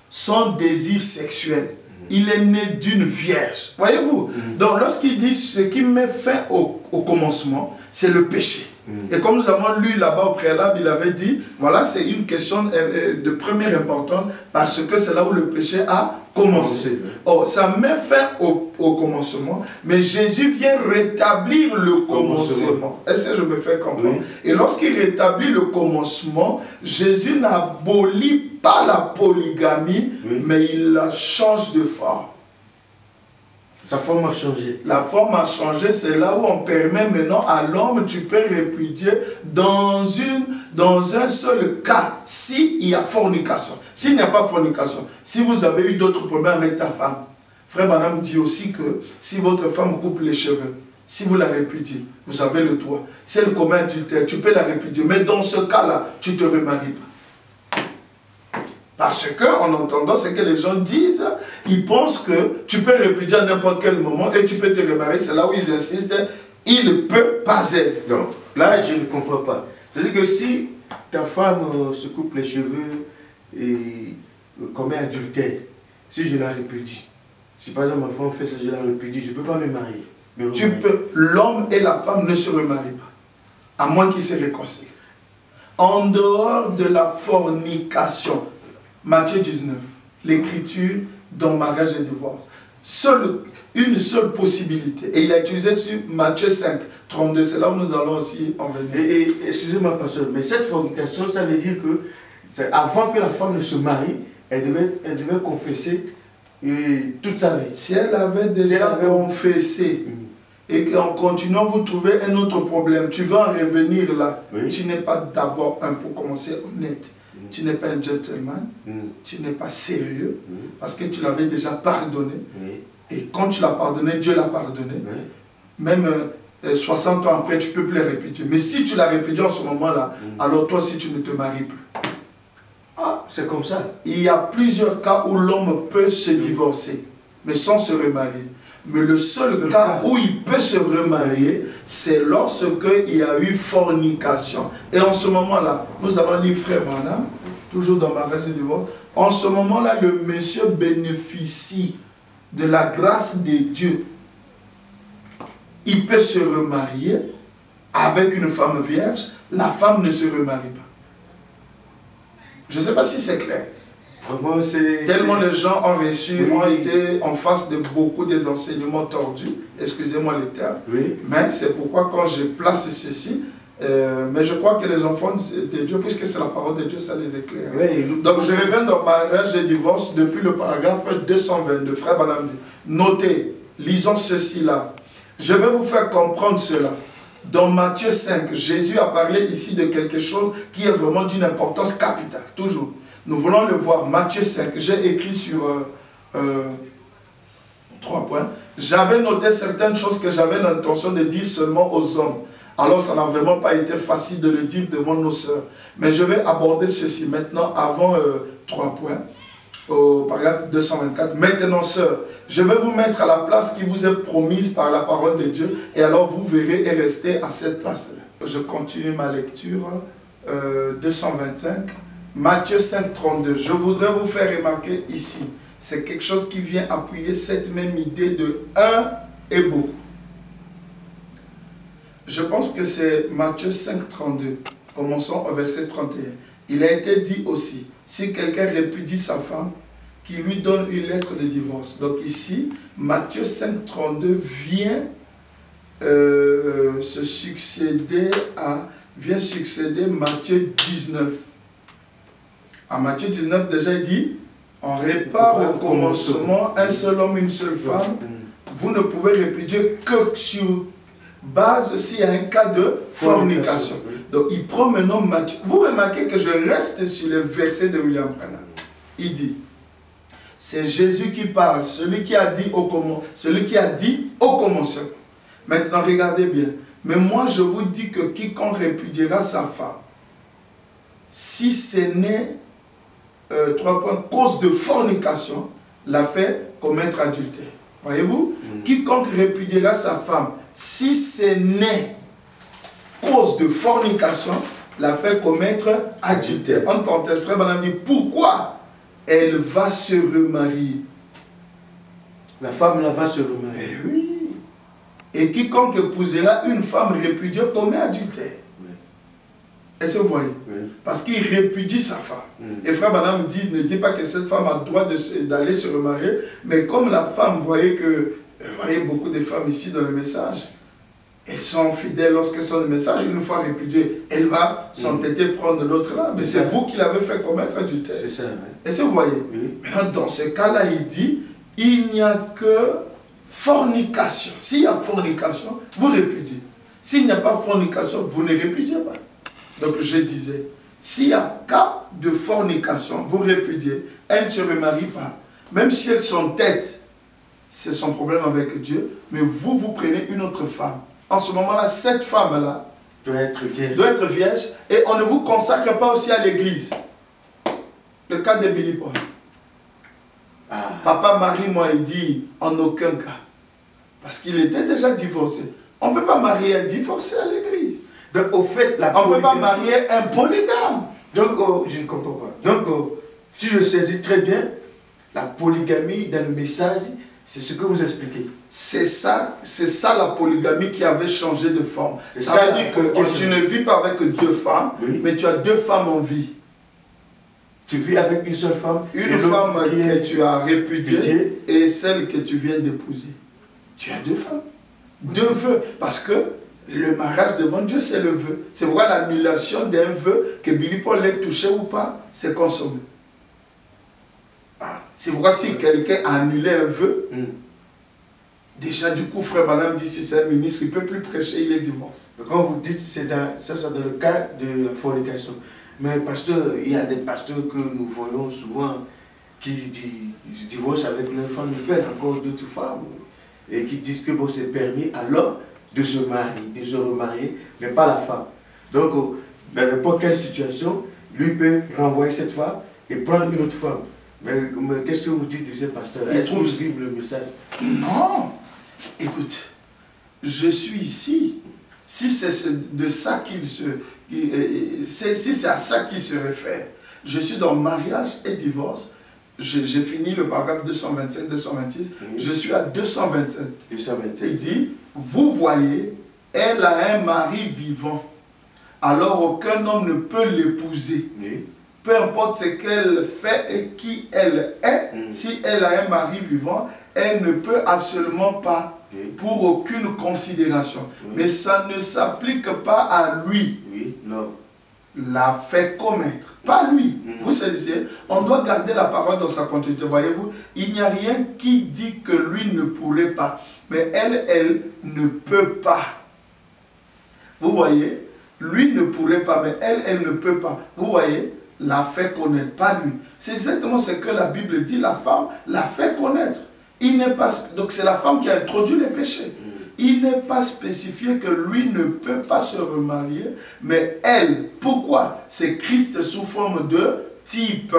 son désir sexuel. Il est né d'une vierge. Voyez-vous? Donc lorsqu'il dit ce qui met fin au commencement, c'est le péché. Et comme nous avons lu là-bas au préalable, il avait dit, voilà, c'est une question de première importance parce que c'est là où le péché a commencé. Or, ça met fin au commencement, mais Jésus vient rétablir le commencement. Est-ce que je me fais comprendre? Et lorsqu'il rétablit le commencement, Jésus n'abolit pas la polygamie, mais il la change de forme. Sa forme a changé. La forme a changé, c'est là où on permet maintenant à l'homme, tu peux répudier dans un seul cas, s'il y a fornication. S'il n'y a pas fornication, si vous avez eu d'autres problèmes avec ta femme, frère Branham dit aussi que si votre femme coupe les cheveux, si vous la répudiez, vous avez le droit. Si elle commet adultère, tu peux la répudier, mais dans ce cas-là, tu ne te remaries pas. Parce que, en entendant ce que les gens disent, ils pensent que tu peux répudier à n'importe quel moment et tu peux te remarier. C'est là où ils insistent, il ne peut pas être. Donc, là, je ne comprends pas. C'est-à-dire que si ta femme se coupe les cheveux et commet adultère, si je la répudie, si par exemple ma femme fait ça, je la répudie, je ne peux pas me marier. L'homme et la femme ne se remarient pas, à moins qu'ils se réconcilient. En dehors de la fornication, Matthieu 19, l'écriture dans mariage et divorce. Une seule possibilité. Et il a utilisé sur Matthieu 5, 32. C'est là où nous allons aussi en venir. Et excusez-moi, pasteur, mais cette fornication, ça veut dire que avant que la femme ne se marie, elle devait confesser toute sa vie. Si elle avait déjà confessé et qu'en continuant vous trouvez un autre problème, tu vas en revenir là, tu n'es pas d'abord, pour commencer, honnête. Tu n'es pas un gentleman, tu n'es pas sérieux, parce que tu l'avais déjà pardonné. Et quand tu l'as pardonné, Dieu l'a pardonné. Même 60 ans après, tu ne peux plus le répudier. Mais si tu l'as répudié en ce moment-là, alors toi aussi tu ne te maries plus. Ah, c'est comme ça. Il y a plusieurs cas où l'homme peut se divorcer, mais sans se remarier. Mais le seul cas où il peut se remarier, c'est lorsqu'il y a eu fornication. Et en ce moment-là, nous allons lire frère Branham, toujours dans mariage et divorce. En ce moment-là, le monsieur bénéficie de la grâce de Dieu. Il peut se remarier avec une femme vierge, la femme ne se remarie pas. Je ne sais pas si c'est clair. Vraiment, tellement les gens ont reçu, ont été en face de beaucoup des enseignements tordus, excusez-moi le terme, mais c'est pourquoi quand je place ceci, mais je crois que les enfants de Dieu, puisque c'est la parole de Dieu, ça les éclaire. Donc je reviens dans mariage et divorce depuis le paragraphe 222, frère Branham dit, notez, lisons ceci là, je vais vous faire comprendre cela. dans Matthieu 5, Jésus a parlé ici de quelque chose qui est vraiment d'une importance capitale, toujours. Nous voulons le voir. Matthieu 5, j'ai écrit sur 3 points. J'avais noté certaines choses que j'avais l'intention de dire seulement aux hommes. Alors ça n'a vraiment pas été facile de le dire devant nos sœurs. Mais je vais aborder ceci maintenant avant 3 points. Au paragraphe 224. Maintenant, sœurs, je vais vous mettre à la place qui vous est promise par la parole de Dieu. Et alors vous verrez et restez à cette place-là. Je continue ma lecture. 225. Matthieu 5, 32. Je voudrais vous faire remarquer ici. C'est quelque chose qui vient appuyer cette même idée de un et beaucoup. Je pense que c'est Matthieu 5, 32. Commençons au verset 31. Il a été dit aussi, si quelqu'un répudie sa femme, qu'il lui donne une lettre de divorce. Donc ici, Matthieu 5, 32 vient succéder Matthieu 19. À Matthieu 19, déjà il dit, on répare au commencement un seul homme, une seule femme. Vous ne pouvez répudier que sur base s'il y a un cas de fornication. Donc il prend maintenant Matthieu. Vous remarquez que je reste sur les versets de William Branham. Il dit, c'est Jésus qui parle, celui qui a dit au commencement. Maintenant regardez bien. Mais moi je vous dis que quiconque répudiera sa femme, si ce n'est 3 points, cause de fornication, l'a fait commettre adultère. Voyez-vous? Quiconque répudiera sa femme, si ce n'est cause de fornication, l'a fait commettre adultère. En parenthèse, frère Branham dit, pourquoi elle va se remarier? La femme là va se remarier. Eh oui. Et quiconque épousera une femme répudiée commet adultère. Est-ce que vous voyez? Parce qu'il répudie sa femme. Et frère Branham dit, ne dit pas que cette femme a le droit d'aller se remarier, mais comme la femme, vous voyez beaucoup de femmes ici dans le message, elles sont fidèles lorsqu'elles sont dans le message, une fois répudiées, elle va s'entêter prendre l'autre là, mais c'est vous qui l'avez fait commettre adultère. C'est ça, oui. Est-ce que vous voyez? Maintenant, dans ce cas-là, il dit, il n'y a que fornication. S'il y a fornication, vous répudiez. S'il n'y a pas fornication, vous ne répudiez pas. Donc je disais, s'il y a cas de fornication, vous répudiez, elle ne se remarie pas. Même si elles sont têtes, c'est son problème avec Dieu, mais vous prenez une autre femme. En ce moment-là, cette femme-là doit être vierge et on ne vous consacre pas aussi à l'église. Le cas de Billy Paul. Papa marie, moi, il dit en aucun cas. Parce qu'il était déjà divorcé. On ne peut pas marier un divorcé à l'église. Donc, au fait, on ne peut pas marier un polygame. Donc, je ne comprends pas. Donc, si je saisis très bien, la polygamie dans le message, c'est ce que vous expliquez. C'est ça la polygamie qui avait changé de forme. Ça veut dire que tu ne vis pas avec 2 femmes, mais tu as 2 femmes en vie. Tu vis avec une seule femme. Une femme que tu as répudiée et celle que tu viens d'épouser. Tu as 2 femmes. 2 vœux. Parce que le mariage devant Dieu, c'est le vœu. C'est pourquoi l'annulation d'un vœu, que Billy Paul l'ait touché ou pas, c'est consommé. C'est pourquoi si quelqu'un a annulé un vœu, déjà du coup, frère Branham dit si c'est un ministre, il ne peut plus prêcher, il est divorce. Quand vous dites c'est dans le cas de la fornication. Mais pasteur, il y a des pasteurs que nous voyons souvent qui divorcent avec leur femme, ils perdent encore d'autres femmes et qui disent que bon, c'est permis alors de se marier, de se remarier, mais pas la femme. Donc, dans n'importe quelle situation, lui peut renvoyer cette femme et prendre une autre femme. Mais qu'est-ce que vous dites de ces pasteurs-là? Est-ce que vous suivez le message? Non. Écoute, je suis ici. Si c'est de ça si c'est à ça qu'il se réfère, je suis dans mariage et divorce. J'ai fini le paragraphe 225, 226. Je suis à 227. Il dit, vous voyez, elle a un mari vivant. Alors aucun homme ne peut l'épouser. Peu importe ce qu'elle fait et qui elle est, si elle a un mari vivant, elle ne peut absolument pas, pour aucune considération. Mais ça ne s'applique pas à lui. L'a fait commettre. Pas lui. Vous savez, on doit garder la parole dans sa continuité. Voyez-vous, il n'y a rien qui dit que lui ne pourrait pas. Mais elle ne peut pas. Vous voyez, lui ne pourrait pas, mais elle ne peut pas. Vous voyez, la fait connaître, pas lui. C'est exactement ce que la Bible dit, la femme l'a fait connaître. Il n'est pas, donc c'est la femme qui a introduit les péchés. Il n'est pas spécifié que lui ne peut pas se remarier, mais elle, pourquoi? C'est Christ sous forme de type.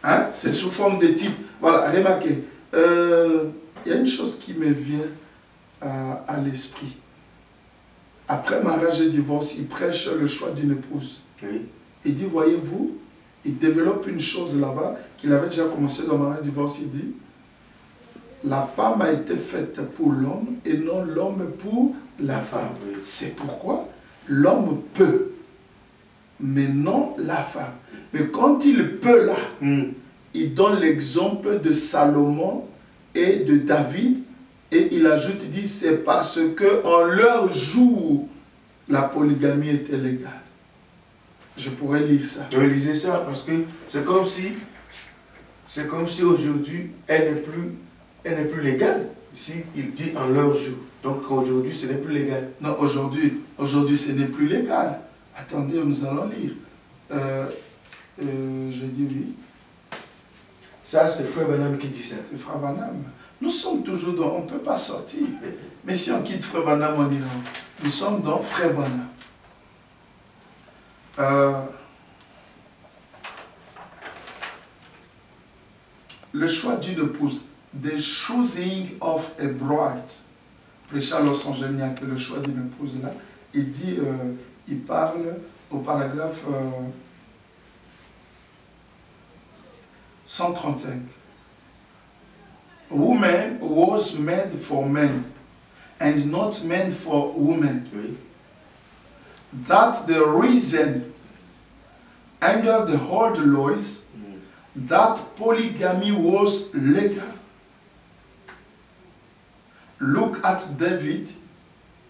Hein? C'est sous forme de type. Voilà, remarquez. Il y a une chose qui me vient à l'esprit. Après mariage et divorce, il prêche le choix d'une épouse. Oui. Il dit, voyez-vous, il développe une chose là-bas qu'il avait déjà commencé dans mariage et divorce. Il dit, la femme a été faite pour l'homme et non l'homme pour la femme. Oui. C'est pourquoi l'homme peut, mais non la femme. Mais quand il peut là, il donne l'exemple de Salomon et de David. Et il ajoute, il dit, c'est parce qu'en leur jour, la polygamie était légale. Je pourrais lire ça. Je lisais ça parce que c'est comme si aujourd'hui, elle n'est plus légale. Ici, il dit en leur jour. Donc aujourd'hui, ce n'est plus légal. Non, aujourd'hui, ce n'est plus légal. Attendez, nous allons lire. Je dis oui. Ça, c'est Frère Branham qui dit ça. C'est Frère Branham. Nous sommes toujours dans... On ne peut pas sortir. Mais si on quitte Frère Branham, on dit non. Nous sommes dans Frère Branham. Le choix d'une épouse. The choosing of a bride. Prêché à Los Angeles, il n'y a que le choix d'une épouse là. Il dit, il parle au paragraphe 135. Woman was made for men and not men for women. Oui. That's the reason under the old laws that polygamy was legal. Look at David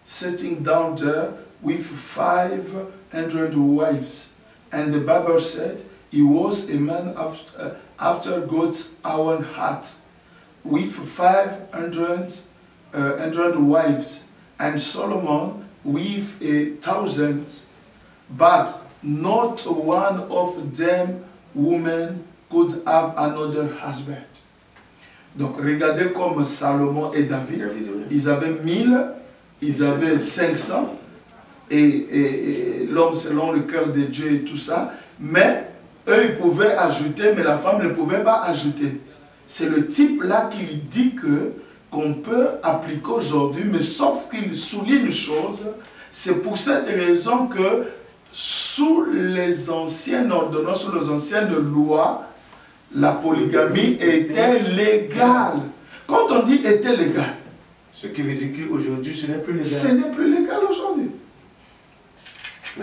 sitting down there with 500 wives. And the Bible said he was a man after God's own heart, with 500 wives, and Solomon with 1,000. But not one of them women could have another husband. Donc regardez comme Salomon et David, ils avaient 1000, ils avaient 500, et l'homme selon le cœur de Dieu et tout ça, mais eux ils pouvaient ajouter, mais la femme ne pouvait pas ajouter. C'est le type là qui dit qu'on peut appliquer aujourd'hui, mais sauf qu'il souligne une chose, c'est pour cette raison que sous les anciennes ordonnances, sous les anciennes lois, la polygamie était légale. Quand on dit était légal, ce qui veut dire qu'aujourd'hui ce n'est plus légal. Ce n'est plus légal aujourd'hui.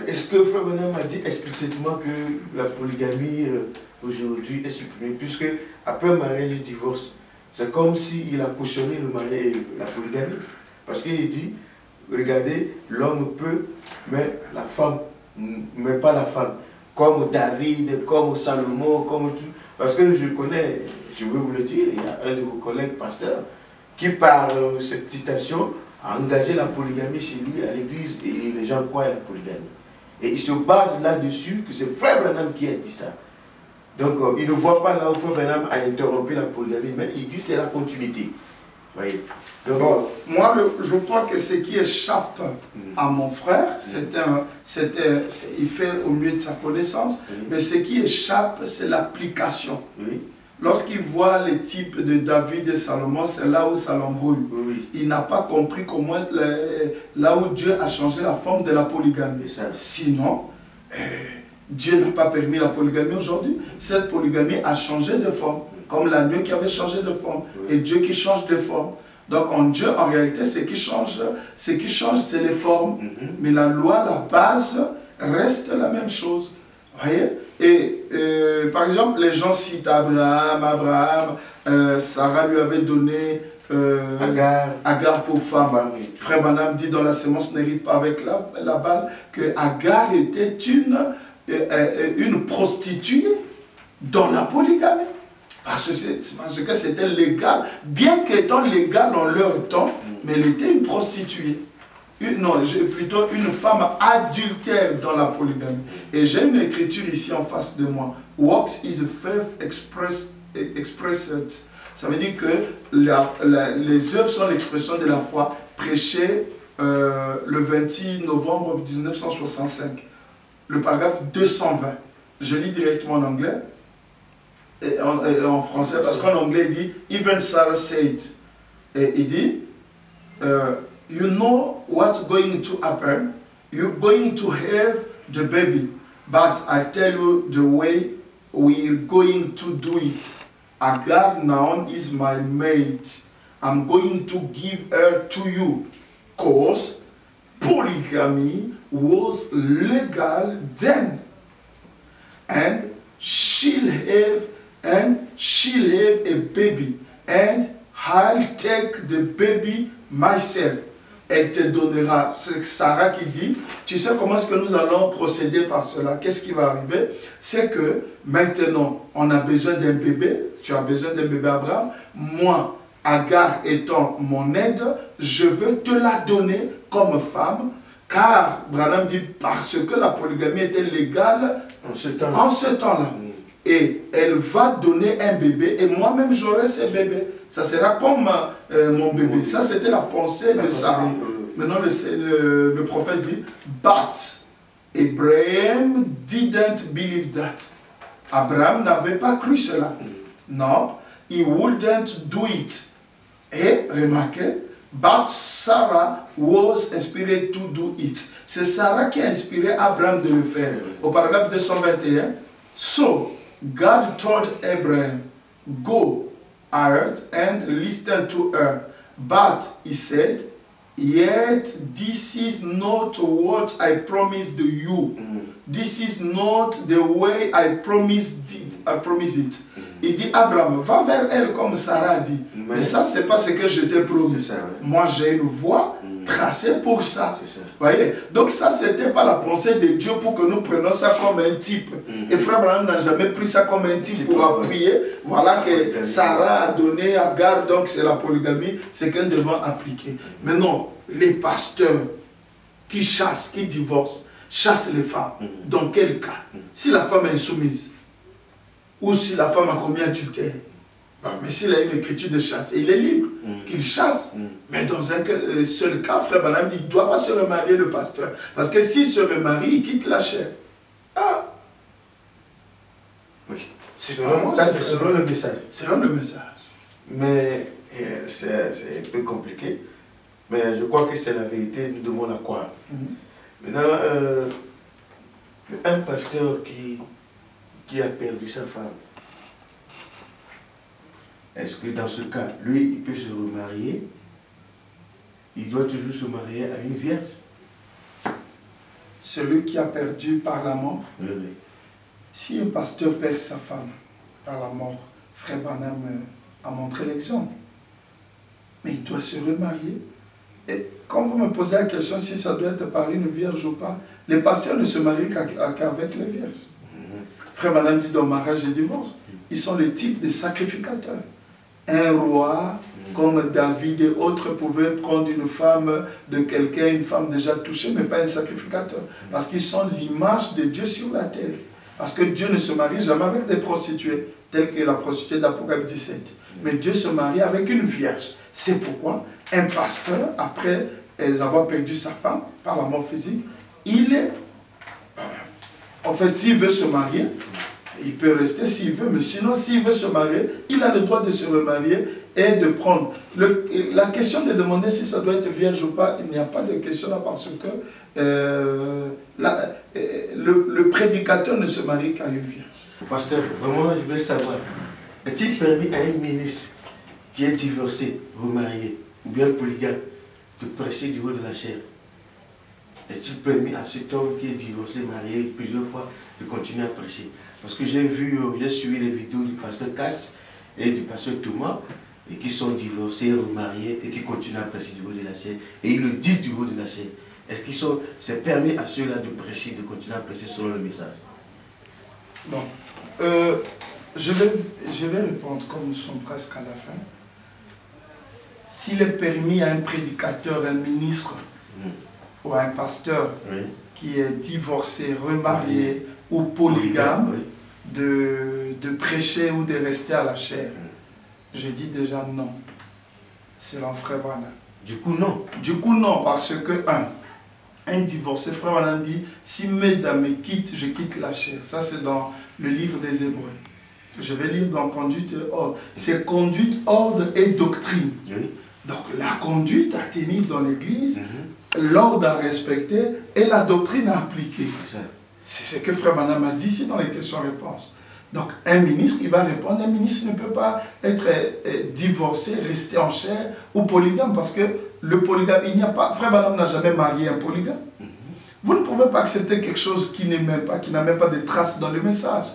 Est-ce que Frère Branham a dit explicitement que la polygamie aujourd'hui est supprimée, puisque après mariage et divorce, c'est comme s'il a cautionné le mariage et la polygamie. Parce qu'il dit, regardez, l'homme peut, mais la femme, mais pas la femme. Comme David, comme Salomon, comme tout. Parce que je connais, je veux vous le dire, il y a un de vos collègues pasteurs qui, par cette citation, a engagé la polygamie chez lui à l'église et les gens croient à la polygamie. Et il se base là-dessus que c'est Frère Branham qui a dit ça. Donc il ne voit pas là où Frère Branham a interrompu la polygamie, mais il dit c'est la continuité. Voyez. Donc, bon, moi, je crois que ce qui échappe à mon frère, il fait au mieux de sa connaissance, mais ce qui échappe, c'est l'application. Oui. Lorsqu'il voit les types de David et Salomon, c'est là où ça l'embrouille. Oui. Il n'a pas compris comment, là où Dieu a changé la forme de la polygamie. Sinon, Dieu n'a pas permis la polygamie aujourd'hui. Cette polygamie a changé de forme, comme l'agneau qui avait changé de forme, et Dieu qui change de forme. Donc en Dieu, en réalité, ce qui change, c'est les formes. Mais la loi, la base, reste la même chose. Voyez? Et par exemple, les gens citent Abraham, Sarah lui avait donné Agar pour femme. Frère Branham dit dans la sémence n'hérite pas avec la balle que Agar était une prostituée dans la polygamie. Parce que c'était légal, bien qu'étant légal en leur temps, mais elle était une prostituée. plutôt une femme adultère dans la polygamie. Et j'ai une écriture ici en face de moi. Works is a faith expressed. Ça veut dire que les œuvres sont l'expression de la foi prêchée le 26 novembre 1965. Le paragraphe 220. Je lis directement en anglais et en français parce qu'en anglais il dit Even Sarah said. Et il dit you know what's going to happen. You're going to have the baby, but I tell you the way we're going to do it. Agar now is my mate. I'm going to give her to you, cause polygamy was legal then, and she'll have a baby, and I'll take the baby myself. Elle te donnera. C'est Sarah qui dit, tu sais comment est-ce que nous allons procéder par cela? Qu'est-ce qui va arriver? C'est que maintenant, on a besoin d'un bébé. Tu as besoin d'un bébé, Abraham. Moi, Agar étant mon aide, je veux te la donner comme femme. Car, Branham dit, parce que la polygamie était légale en ce temps-là. Et elle va donner un bébé et moi-même j'aurai ce bébé. Ça sera comme mon bébé. Ça c'était la pensée de Sarah. Maintenant le prophète dit, but Abraham didn't believe that. Abraham n'avait pas cru cela. Non, he wouldn't do it. Et remarquez, but Sarah was inspired to do it. C'est Sarah qui a inspiré Abraham de le faire. Au paragraphe 221, so God told Abraham, go out and listen to her. But he said, yet this is not what I promised you. This is not the way I promised it. Il dit, Abraham, va vers elle comme Sarah dit. Mais ça, c'est pas ce que je t'ai promis. Moi, j'ai une voie tracée pour ça. Voyez? Donc ça, c'était pas la pensée de Dieu pour que nous prenions ça comme un type. Et Frère Branham n'a jamais pris ça comme un type pour appuyer. Voilà que Sarah a donné à Agar, donc c'est la polygamie, c'est qu'elle devant appliquer. Mais non, les pasteurs qui chassent, qui divorcent, chassent les femmes. Dans quel cas? Si la femme est insoumise, ou si la femme a commis adultère, mais s'il a une écriture de chasse, il est libre, qu'il chasse. Mais dans un seul cas, Frère Branham dit, il ne doit pas se remarier le pasteur. Parce que s'il se remarie, il quitte la chair. Ah! Oui. C'est vraiment ça, c'est selon le message. Selon le message. Mais c'est un peu compliqué. Mais je crois que c'est la vérité, nous devons la croire. Maintenant, un pasteur qui a perdu sa femme, est-ce que dans ce cas, lui, il peut se remarier? Il doit toujours se marier à une vierge? Celui qui a perdu par la mort? Oui, oui. Si un pasteur perd sa femme par la mort, Frère Branham a montré l'exemple. Mais il doit se remarier. Et quand vous me posez la question si ça doit être par une vierge ou pas, les pasteurs ne se marient qu'avec les vierges. Frère Branham dit dans mariage et divorce, ils sont le type de sacrificateurs. Un roi comme David et autres pouvaient prendre une femme de quelqu'un, une femme déjà touchée, mais pas un sacrificateur. Parce qu'ils sont l'image de Dieu sur la terre. Parce que Dieu ne se marie jamais avec des prostituées, telles que la prostituée d'Apocalypse 17. Mais Dieu se marie avec une vierge. C'est pourquoi un pasteur, après avoir perdu sa femme par la mort physique, il est... En fait, s'il veut se marier, il peut rester s'il veut, mais sinon, s'il veut se marier, il a le droit de se remarier et de prendre. La question de demander si ça doit être vierge ou pas, il n'y a pas de question là parce que le prédicateur ne se marie qu'à une vierge. Pasteur, vraiment, je voulais savoir, est-il permis à un ministre qui est divorcé, remarié, ou bien polygame, de prêcher du haut de la chair? Est-il permis à cet homme qui est divorcé, marié plusieurs fois, de continuer à prêcher? Parce que j'ai suivi les vidéos du pasteur Cass et du pasteur Thomas, et qui sont divorcés, remariés, et qui continuent à prêcher du haut de la chair. Et ils le disent du haut de la chair. Est-ce qu'ils sont, c'est permis à ceux-là de prêcher, de continuer à prêcher selon le message? Bon, je vais répondre comme nous sommes presque à la fin. S'il est permis à un prédicateur, un ministre, ou un pasteur qui est divorcé, remarié ou polygame, de prêcher ou de rester à la chair. Je dis déjà non. C'est un frère Branham. Du coup, non. Du coup, non, parce que, un divorcé, frère Branham dit, si mesdames me quittent, je quitte la chair. Ça, c'est dans le livre des Hébreux. Je vais lire dans Conduite et Ordre. C'est conduite, ordre et doctrine. Oui. Donc, la conduite à tenir dans l'église, l'ordre à respecter et la doctrine à appliquer. C'est ce que frère Branham a dit ici dans les questions-réponses. Donc, un ministre, il va répondre, un ministre ne peut pas être divorcé, rester en chair ou polygame, parce que le polygame, il n'y a pas, frère Branham n'a jamais marié un polygame. Vous ne pouvez pas accepter quelque chose qui n'est même pas, qui n'a même pas de traces dans le message.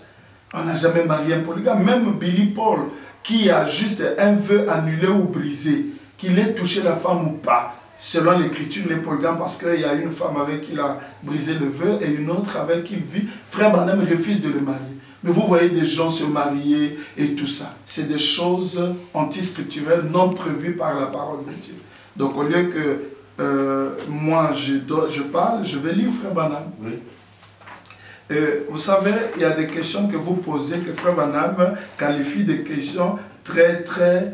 On n'a jamais marié un polygame. Même Billy Paul, qui a juste un vœu annulé ou brisé, qu'il ait touché la femme ou pas, selon l'écriture, les polygames, parce qu'il y a une femme avec qui il a brisé le vœu et une autre avec qui il vit, frère Branham refuse de le marier. Mais vous voyez des gens se marier et tout ça. C'est des choses antiscripturelles non prévues par la parole de Dieu. Donc au lieu que moi je parle, je vais lire frère Branham. Oui. Vous savez, il y a des questions que vous posez que frère Branham qualifie de questions très très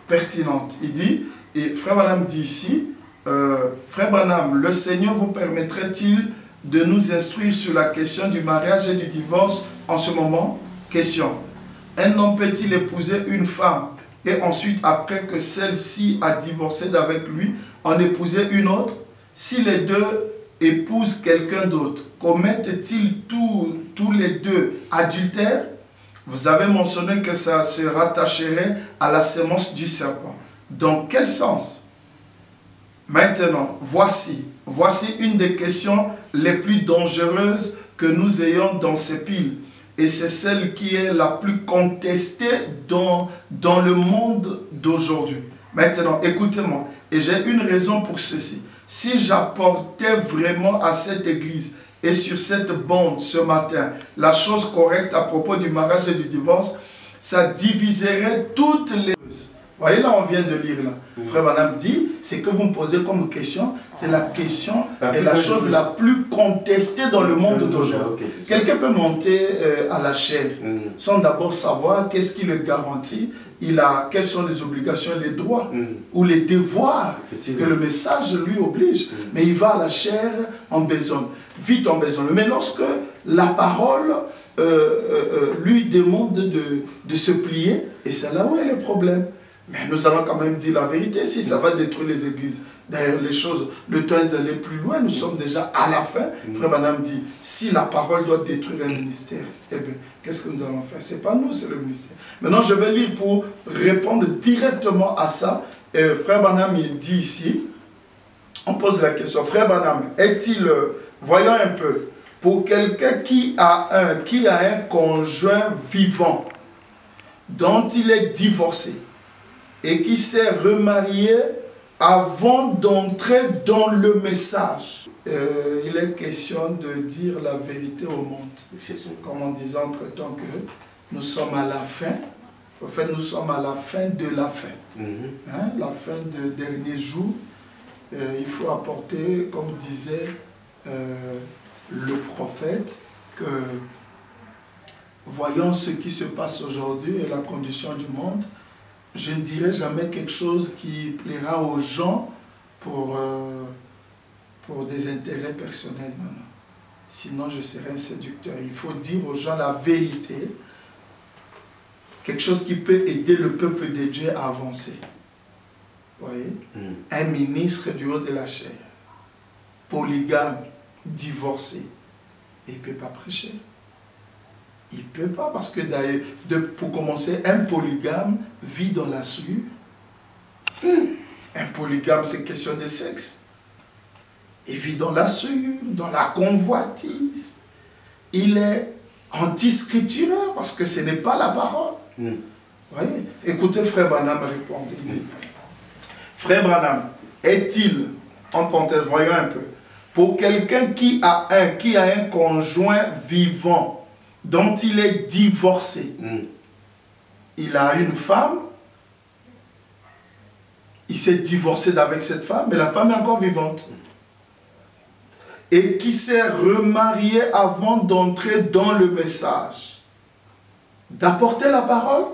pertinentes. Il dit, et frère Branham dit ici, frère Branham, le Seigneur vous permettrait-il de nous instruire sur la question du mariage et du divorce en ce moment? Question. Un homme peut-il épouser une femme et ensuite, après que celle-ci a divorcé d'avec lui, en épouser une autre? Si les deux épousent quelqu'un d'autre, commettent-ils tous les deux adultère? Vous avez mentionné que ça se rattacherait à la sémence du serpent. Dans quel sens? Maintenant, voici une des questions les plus dangereuses que nous ayons dans ces piles. Et c'est celle qui est la plus contestée dans le monde d'aujourd'hui. Maintenant, écoutez-moi. Et j'ai une raison pour ceci. Si j'apportais vraiment à cette église et sur cette bande ce matin la chose correcte à propos du mariage et du divorce, ça diviserait toutes les... Vous voyez là, on vient de lire là. Frère Branham dit, c'est que vous me posez comme question, c'est la question et la chose la plus contestée dans le monde d'aujourd'hui. Quelqu'un peut monter à la chair sans d'abord savoir qu'est-ce qui le garantit, quelles sont les obligations, les droits ou les devoirs que le message lui oblige. Mais il va à la chair en besogne, vite en besogne. Mais lorsque la parole lui demande de se plier, et c'est là où est le problème. Mais nous allons quand même dire la vérité, si ça va détruire les églises. D'ailleurs, les choses, le temps est allé plus loin, nous sommes déjà à la fin. Frère Branham dit, si la parole doit détruire un ministère, eh bien, qu'est-ce que nous allons faire? Ce n'est pas nous, c'est le ministère. Maintenant, je vais lire pour répondre directement à ça. Frère Branham, il dit ici, on pose la question, Frère Branham, est-il, voyons un peu, pour quelqu'un qui a un conjoint vivant, dont il est divorcé, et qui s'est remarié avant d'entrer dans le message. Il est question de dire la vérité au monde. Comme on disait entre-temps que nous sommes à la fin. En fait, nous sommes à la fin de la fin. Hein? La fin du dernier jour. Il faut apporter, comme disait le prophète, que voyons ce qui se passe aujourd'hui et la condition du monde. Je ne dirai jamais quelque chose qui plaira aux gens pour des intérêts personnels. Non, non. Sinon, je serai un séducteur. Il faut dire aux gens la vérité. Quelque chose qui peut aider le peuple de Dieu à avancer. Vous voyez? Un ministre du haut de la chair, polygame, divorcé, il ne peut pas prêcher. Il ne peut pas, parce que d'ailleurs, pour commencer, un polygame vit dans la souillure. Un polygame, c'est question de sexe. Il vit dans la souillure, dans la convoitise. Il est anti-scripturaire, parce que ce n'est pas la parole. Vous voyez? Écoutez, Frère Branham répondre. Il dit, Frère Branham, est-il, en parenthèse, voyons un peu, pour quelqu'un qui a un conjoint vivant, dont il est divorcé, il a une femme, il s'est divorcé d'avec cette femme, mais la femme est encore vivante. Et qui s'est remarié avant d'entrer dans le message. D'apporter la parole.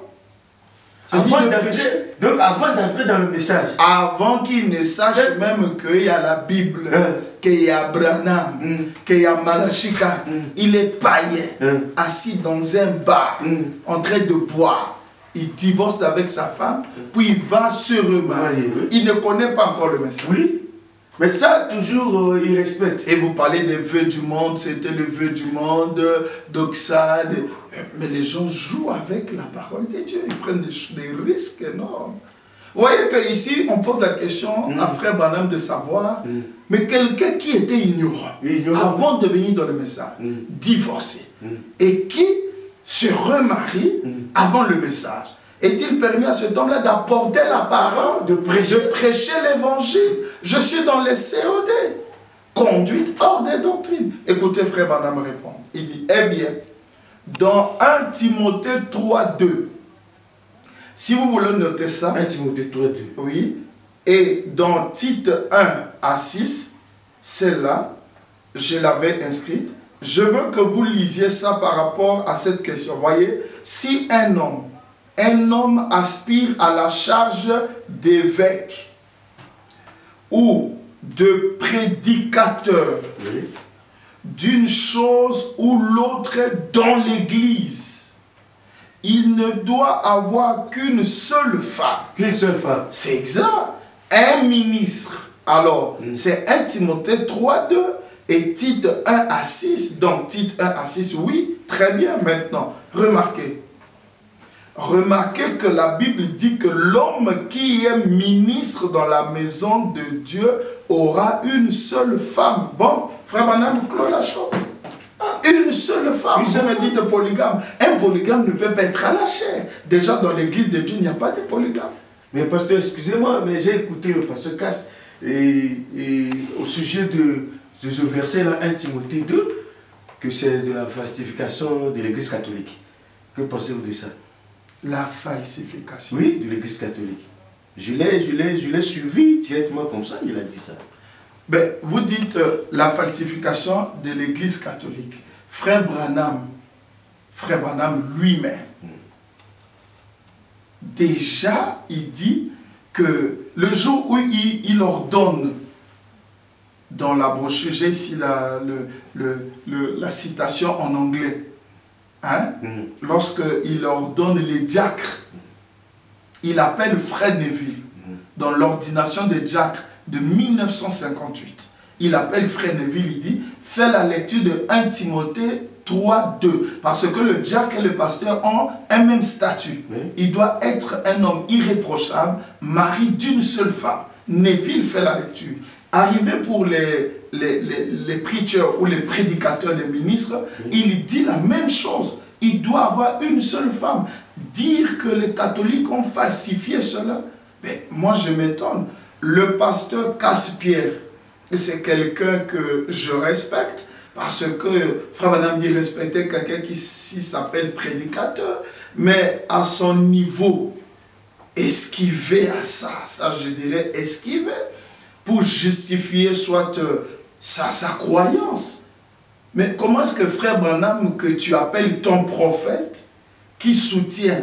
Donc avant d'entrer dans le message. Avant qu'il ne sache même qu'il y a la Bible, qu'il y a Branham, qu'il y a Malachika. Il est païen, assis dans un bar, en train de boire. Il divorce avec sa femme, puis il va se remarier. Il ne connaît pas encore le message. Oui. Mais ça, toujours, il respecte. Et vous parlez des vœux du monde, c'était le vœu du monde, d'Oxade. Mais les gens jouent avec la parole de Dieu. Ils prennent des risques énormes. Vous voyez qu'ici, on pose la question à Frère Branham de savoir, mais quelqu'un qui était ignorant, avant de venir dans le message, divorcé, et qui se remarie avant le message. Est-il permis à cet homme-là d'apporter la parole, de prêcher l'évangile? Je suis dans les COD, conduite hors des doctrines. Écoutez, Frère Branham répond. Il dit, eh bien, dans 1 Timothée 3:2, si vous voulez noter ça, 1 Timothée 3:2. Oui, et dans Tite 1-6, celle-là, je l'avais inscrite. Je veux que vous lisiez ça par rapport à cette question. Voyez, si un homme aspire à la charge d'évêque ou de prédicateur d'une chose ou l'autre dans l'Église, il ne doit avoir qu'une seule femme. Qu'une seule femme. C'est exact. Un ministre. Alors, c'est 1 Timothée 3:2 et Tite 1-6. Donc, Tite 1-6, oui, très bien. Maintenant, remarquez que la Bible dit que l'homme qui est ministre dans la maison de Dieu aura une seule femme. Bon, Frère Branham clôt la chose. Une seule femme. Vous me dites polygame. Un polygame ne peut pas être à la chair. Déjà dans l'église de Dieu, il n'y a pas de polygame. Mais pasteur, excusez-moi, mais j'ai écouté le pasteur Casse et au sujet de ce verset-là, 1 Timothée 2, que c'est de la falsification de l'église catholique. Que pensez-vous de ça? La falsification. Oui, de l'église catholique. Je l'ai suivi directement comme ça, il a dit ça. Ben, vous dites la falsification de l'église catholique. Frère Branham lui-même, déjà, il dit que le jour où il ordonne, dans la brochure, j'ai ici la citation en anglais, hein? Lorsqu'il ordonne les diacres, il appelle Frère Neville, dans l'ordination des diacres de 1958. Il appelle Frère Neville, il dit, fais la lecture de 1 Timothée 3:2, parce que le diacre et le pasteur ont un même statut. Il doit être un homme irréprochable, mari d'une seule femme. Neville fait la lecture. Arrivé pour les preachers ou les prédicateurs, les ministres, il dit la même chose. Il doit avoir une seule femme. Dire que les catholiques ont falsifié cela, mais moi je m'étonne. Le pasteur Casse-Pierre, c'est quelqu'un que je respecte, parce que Frère Branham dit respecter quelqu'un qui s'appelle prédicateur, mais à son niveau, esquiver à ça je dirais esquiver, pour justifier soit sa croyance. Mais comment est-ce que Frère Branham, que tu appelles ton prophète, qui soutient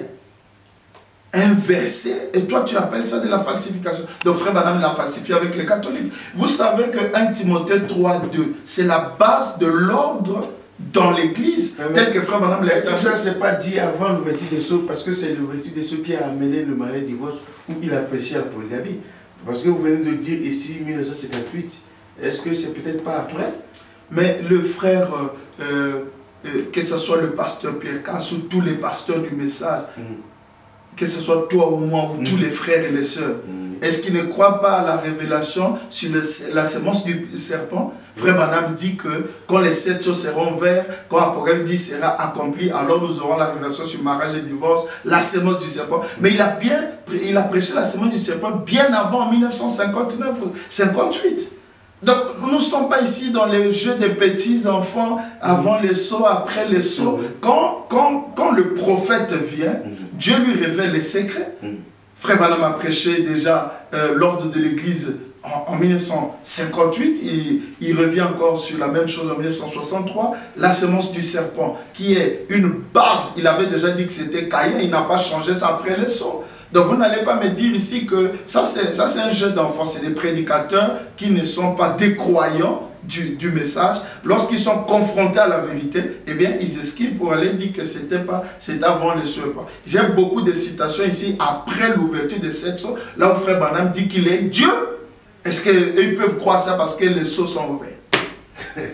un verset, et toi tu appelles ça de la falsification? Donc Frère Branham l'a falsifié avec les catholiques. Vous savez que 1 Timothée 3:2, c'est la base de l'ordre dans l'église, tel que Frère Branham l'a établi. Tout ça, c'est pas dit avant l'ouverture des sceaux, parce que c'est l'ouverture des sceaux qui a amené le mariage divorce, où il a prêché la polygamie. Parce que vous venez de dire ici 1958, est-ce que c'est peut-être pas après? Mais le frère, que ce soit le pasteur Pierre Casse ou tous les pasteurs du message, que ce soit toi ou moi ou tous les frères et les sœurs, est-ce qu'ils ne croient pas à la révélation sur la sémence du serpent? Frère Branham dit que quand les 7 choses seront verts, quand Apocalypse 10 sera accompli, alors nous aurons la révélation sur mariage et divorce, la sémence du serpent. Mais il a prêché la sémence du serpent bien avant 1959 ou 58. Donc nous ne sommes pas ici dans les jeux des petits enfants, avant les sauts, après les sauts. Quand le prophète vient, Dieu lui révèle les secrets. Frère Branham a prêché déjà l'ordre de l'Église en 1958. Il revient encore sur la même chose en 1963. La semence du serpent, qui est une base. Il avait déjà dit que c'était Caïn. Il n'a pas changé ça après le saut. Donc vous n'allez pas me dire ici que ça c'est un jeu d'enfant. C'est des prédicateurs qui ne sont pas des croyants du message. Lorsqu'ils sont confrontés à la vérité, eh bien ils esquivent pour aller dire que c'était avant le saut. J'ai beaucoup de citations ici après l'ouverture de cette saut, là où Frère Branham dit qu'il est Dieu. Est-ce qu'ils peuvent croire ça parce que les seaux sont ouverts?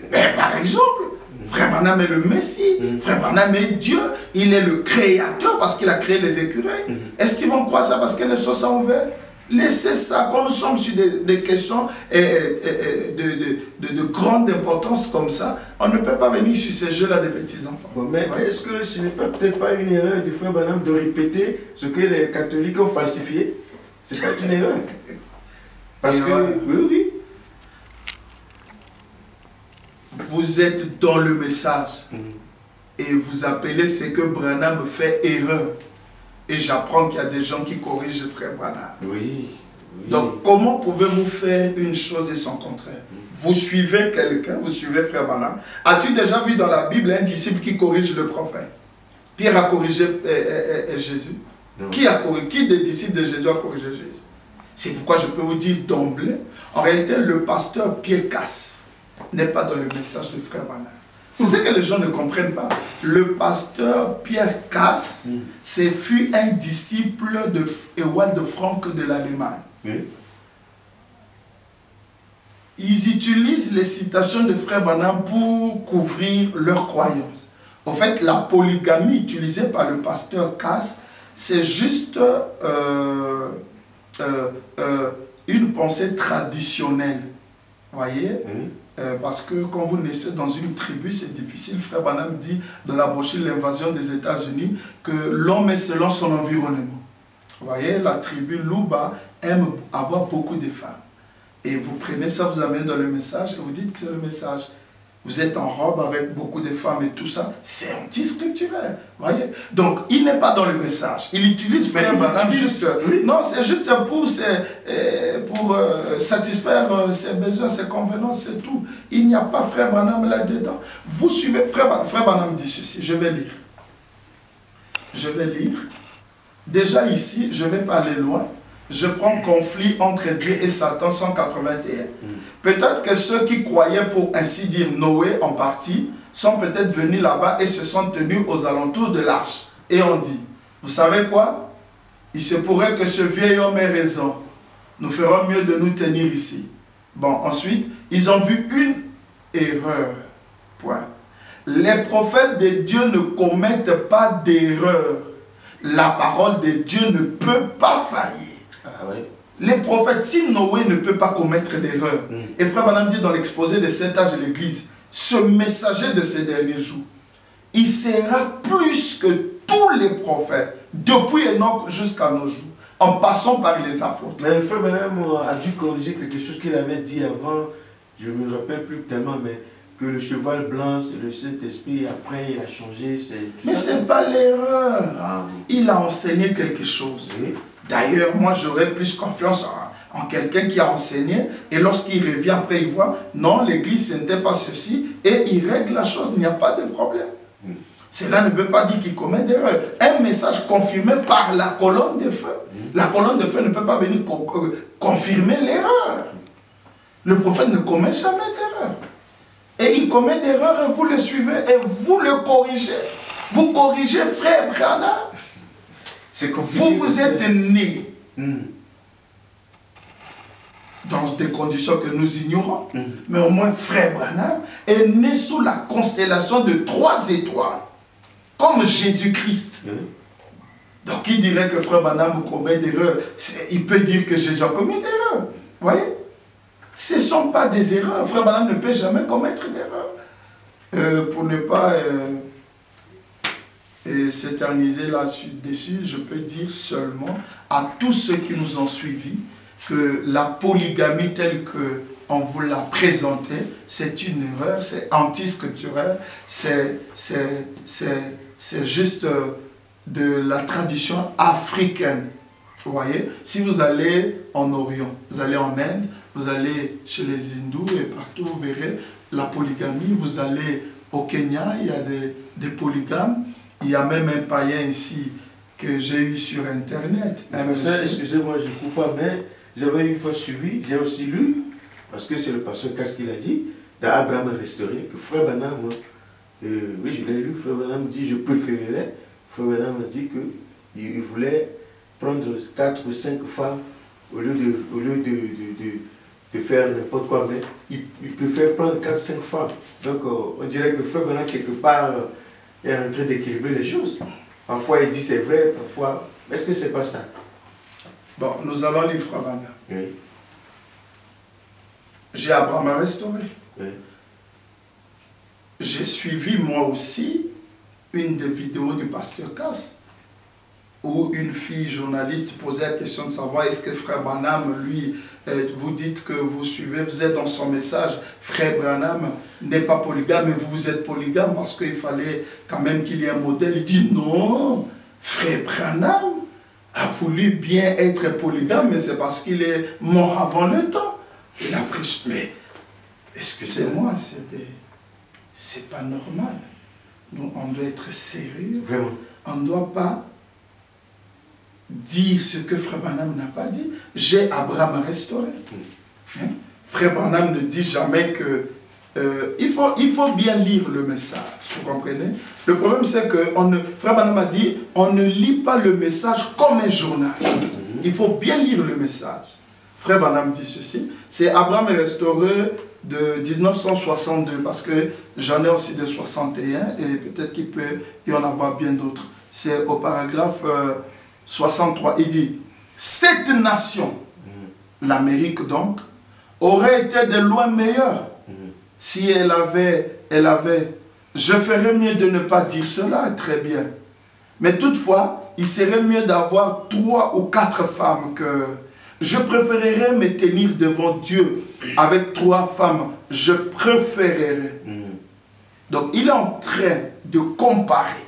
Mais par exemple, Frère Branham est le Messie, Frère Branham est Dieu, il est le créateur parce qu'il a créé les écureuils. Est-ce qu'ils vont croire ça parce que les seaux sont ouverts? Laissez ça, quand nous sommes sur des questions de grande importance comme ça, on ne peut pas venir sur ces jeux-là des petits-enfants. Bon, mais est-ce que ce n'est peut-être pas une erreur du Frère Branham de répéter ce que les catholiques ont falsifié? C'est pas une erreur. Parce que, oui. Vous êtes dans le message et vous appelez ce que Branham fait erreur. Et j'apprends qu'il y a des gens qui corrigent le Frère Branham. Oui. Donc, comment pouvez-vous faire une chose et son contraire? Vous suivez quelqu'un, vous suivez Frère Branham. As-tu déjà vu dans la Bible un disciple qui corrige le prophète? Pierre a corrigé Jésus. Non. Qui des disciples de Jésus a corrigé Jésus? C'est pourquoi je peux vous dire d'emblée, en réalité, le pasteur Pierre Casse n'est pas dans le message de Frère Branham. C'est ce que les gens ne comprennent pas. Le pasteur Pierre Casse, fut un disciple de Ewald Frank de l'Allemagne. Oui. Ils utilisent les citations de Frère Branham pour couvrir leurs croyances. En fait, la polygamie utilisée par le pasteur Casse, c'est juste une pensée traditionnelle. Voyez? Parce que quand vous naissez dans une tribu, c'est difficile. Frère Branham dit dans la brochure L'invasion des États-Unis que l'homme est selon son environnement. Vous voyez, la tribu Luba aime avoir beaucoup de femmes. Et vous prenez ça, vous amenez dans le message et vous dites que c'est le message. Vous êtes en robe avec beaucoup de femmes et tout ça. C'est anti-scripturaire. Voyez? Donc, il n'est pas dans le message. Il utilise Frère Branham juste... Oui. Non, c'est juste pour satisfaire ses besoins, ses convenances, c'est tout. Il n'y a pas Frère Branham là-dedans. Vous suivez... Frère Branham dit ceci. Je vais lire. Je vais lire. Déjà ici, je ne vais pas aller loin. Je prends conflit entre Dieu et Satan 181. Peut-être que ceux qui croyaient, pour ainsi dire Noé en partie, sont peut-être venus là-bas et se sont tenus aux alentours de l'arche. Et on dit, vous savez quoi? Il se pourrait que ce vieil homme ait raison. Nous ferons mieux de nous tenir ici. Bon, ensuite, ils ont vu une erreur. Point. Les prophètes de Dieu ne commettent pas d'erreur. La parole de Dieu ne peut pas faillir. Ah ouais. Les prophètes, si Noé ne peut pas commettre d'erreur, et Frère Branham dit dans l'exposé de cet âge de l'Église, ce messager de ces derniers jours, il sera plus que tous les prophètes, depuis Enoch jusqu'à nos jours, en passant par les apôtres. Mais Frère Branham a dû corriger quelque chose qu'il avait dit avant, je ne me rappelle plus tellement, mais que le cheval blanc, c'est le Saint-Esprit, après il a changé. Mais ce n'est pas l'erreur. Ah. Il a enseigné quelque chose. Oui. D'ailleurs, moi j'aurais plus confiance en quelqu'un qui a enseigné, et lorsqu'il revient après, il voit, non, l'église ce n'était pas ceci, et il règle la chose, il n'y a pas de problème. Cela ne veut pas dire qu'il commet d'erreur. Un message confirmé par la colonne de feu. La colonne de feu ne peut pas venir confirmer l'erreur. Le prophète ne commet jamais d'erreur. Et il commet d'erreur et vous le suivez et vous le corrigez. Vous corrigez Frère Branham. C'est que vous êtes né dans des conditions que nous ignorons. Mais au moins Frère Branham est né sous la constellation de 3 étoiles. Comme Jésus-Christ. Donc il dirait que Frère Branham commet d'erreurs. Il peut dire que Jésus a commis d'erreurs. Vous voyez? Ce ne sont pas des erreurs. Frère Branham ne peut jamais commettre d'erreurs. Pour ne pas s'éterniser là-dessus, je peux dire seulement à tous ceux qui nous ont suivis que la polygamie telle qu'on vous l'a présentée, c'est une erreur, c'est anti-scripturaire, c'est juste de la tradition africaine. Vous voyez, si vous allez en Orient, vous allez en Inde, vous allez chez les hindous et partout, vous verrez la polygamie. Vous allez au Kenya, il y a des polygames. Il y a même un païen ici que j'ai eu sur Internet. Excusez-moi, je ne coupe pas, mais j'avais une fois suivi, j'ai aussi lu, parce que c'est le pasteur Cass qui l'a dit, dans Abraham restauré, que Frère Branham, oui, je l'ai lu, Frère Branham dit, je préférerais. Frère Branham a dit qu'il voulait prendre 4 ou 5 femmes au lieu de faire n'importe quoi, mais il préfère prendre 4 ou 5 femmes. Donc on dirait que Frère Branham, quelque part, est en train d'équilibrer les choses. Parfois il dit c'est vrai, parfois... Est-ce que c'est pas ça? Bon, nous allons lire Frère Branham. Oui. J'ai Abraham à restaurer. Oui. J'ai suivi moi aussi une des vidéos du pasteur Cass où une fille journaliste posait la question de savoir est-ce que Frère Branham, lui, vous dites que vous suivez, vous êtes dans son message, Frère Branham n'est pas polygame, mais vous êtes polygame parce qu'il fallait quand même qu'il y ait un modèle. Il dit non, Frère Branham a voulu bien être polygame, mais c'est parce qu'il est mort avant le temps. Il a pris, mais excusez-moi, c'est pas normal. Nous, on doit être sérieux. Vraiment. On ne doit pas dire ce que Frère Branham n'a pas dit. J'ai Abraham à restaurer. Hein? Frère Branham ne dit jamais que... il faut bien lire le message, vous comprenez? Le problème c'est que Frère Branham a dit, on ne lit pas le message comme un journal. Il faut bien lire le message. Frère Branham dit ceci, c'est Abraham est restauré de 1962, parce que j'en ai aussi de 61, et peut-être qu'il peut y en avoir bien d'autres. C'est au paragraphe 63, il dit, cette nation, l'Amérique donc, aurait été de loin meilleure si elle avait, je ferais mieux de ne pas dire cela, très bien. Mais toutefois, il serait mieux d'avoir 3 ou 4 femmes que... Je préférerais me tenir devant Dieu avec 3 femmes. Je préférerais. Donc, il est en train de comparer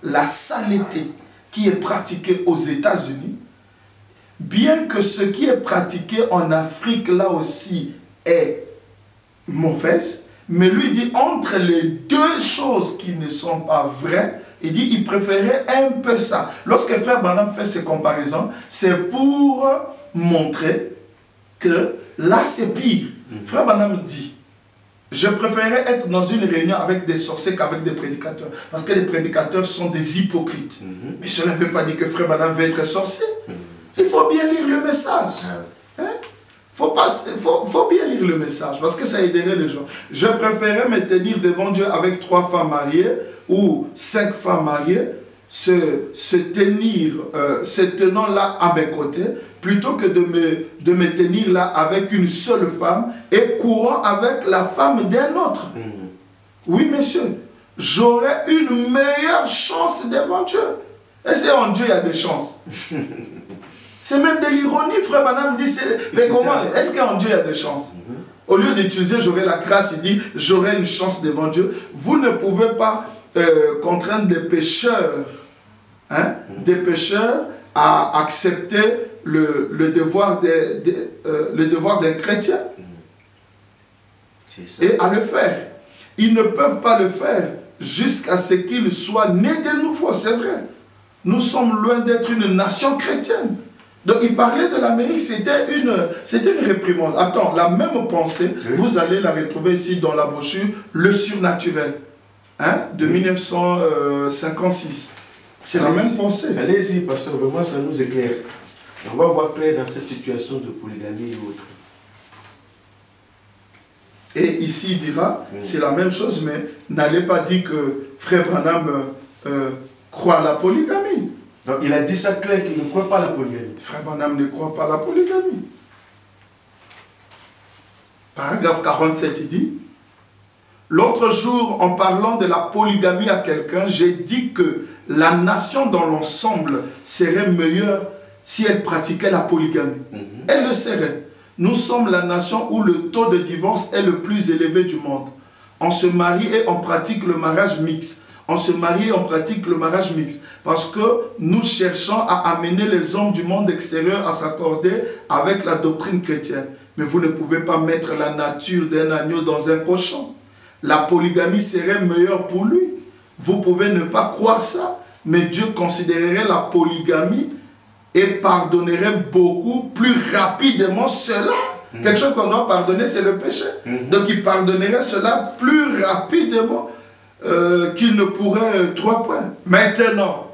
la saleté qui est pratiquée aux États-Unis, bien que ce qui est pratiqué en Afrique, là aussi, est mauvaise, mais lui dit, entre les deux choses qui ne sont pas vraies, il dit, il préférait un peu ça. Lorsque Frère Branham fait ces comparaisons, c'est pour montrer que là, c'est pire. Frère Branham dit, je préférais être dans une réunion avec des sorciers qu'avec des prédicateurs. Parce que les prédicateurs sont des hypocrites. Mais cela ne veut pas dire que Frère Branham veut être sorcier. Il faut bien lire le message. Hein? Faut bien lire le message parce que ça aiderait les gens. Je préférais me tenir devant Dieu avec 3 femmes mariées ou 5 femmes mariées, se tenant là à mes côtés, plutôt que de me tenir là avec une seule femme et courant avec la femme d'un autre. Oui, monsieur, j'aurais une meilleure chance devant Dieu. Et c'est en Dieu il y a des chances. C'est même de l'ironie, Frère Branham dit, mais comment, est-ce qu'en Dieu il y a des chances? Au lieu d'utiliser j'aurai la grâce, il dit j'aurai une chance devant Dieu. Vous ne pouvez pas contraindre des pécheurs, hein, à accepter le devoir d'un chrétien et à le faire. Ils ne peuvent pas le faire jusqu'à ce qu'ils soient nés de nouveau, c'est vrai. Nous sommes loin d'être une nation chrétienne. Donc il parlait de l'Amérique, c'était une réprimande. Attends, la même pensée, vous allez la retrouver ici dans la brochure Le Surnaturel, hein, de 1956. C'est la même pensée. Allez-y, parce que vraiment ça nous éclaire. On va voir clair dans cette situation de polygamie et autres. Et ici il dira, c'est la même chose, mais n'allez pas dire que Frère Branham croit à la polygamie. Donc il a dit ça clair qu'il ne croit pas à la polygamie. Frère Branham ne croit pas à la polygamie. Paragraphe 47, il dit, l'autre jour, en parlant de la polygamie à quelqu'un, j'ai dit que la nation dans l'ensemble serait meilleure si elle pratiquait la polygamie. Elle le serait. Nous sommes la nation où le taux de divorce est le plus élevé du monde. On se marie et on pratique le mariage mixte. On se marie, on pratique le mariage mixte. Parce que nous cherchons à amener les hommes du monde extérieur à s'accorder avec la doctrine chrétienne. Mais vous ne pouvez pas mettre la nature d'un agneau dans un cochon. La polygamie serait meilleure pour lui. Vous pouvez ne pas croire ça, mais Dieu considérerait la polygamie et pardonnerait beaucoup plus rapidement cela. Quelque chose qu'on doit pardonner, c'est le péché. Donc il pardonnerait cela plus rapidement qu'il ne pourrait 3 points. Maintenant,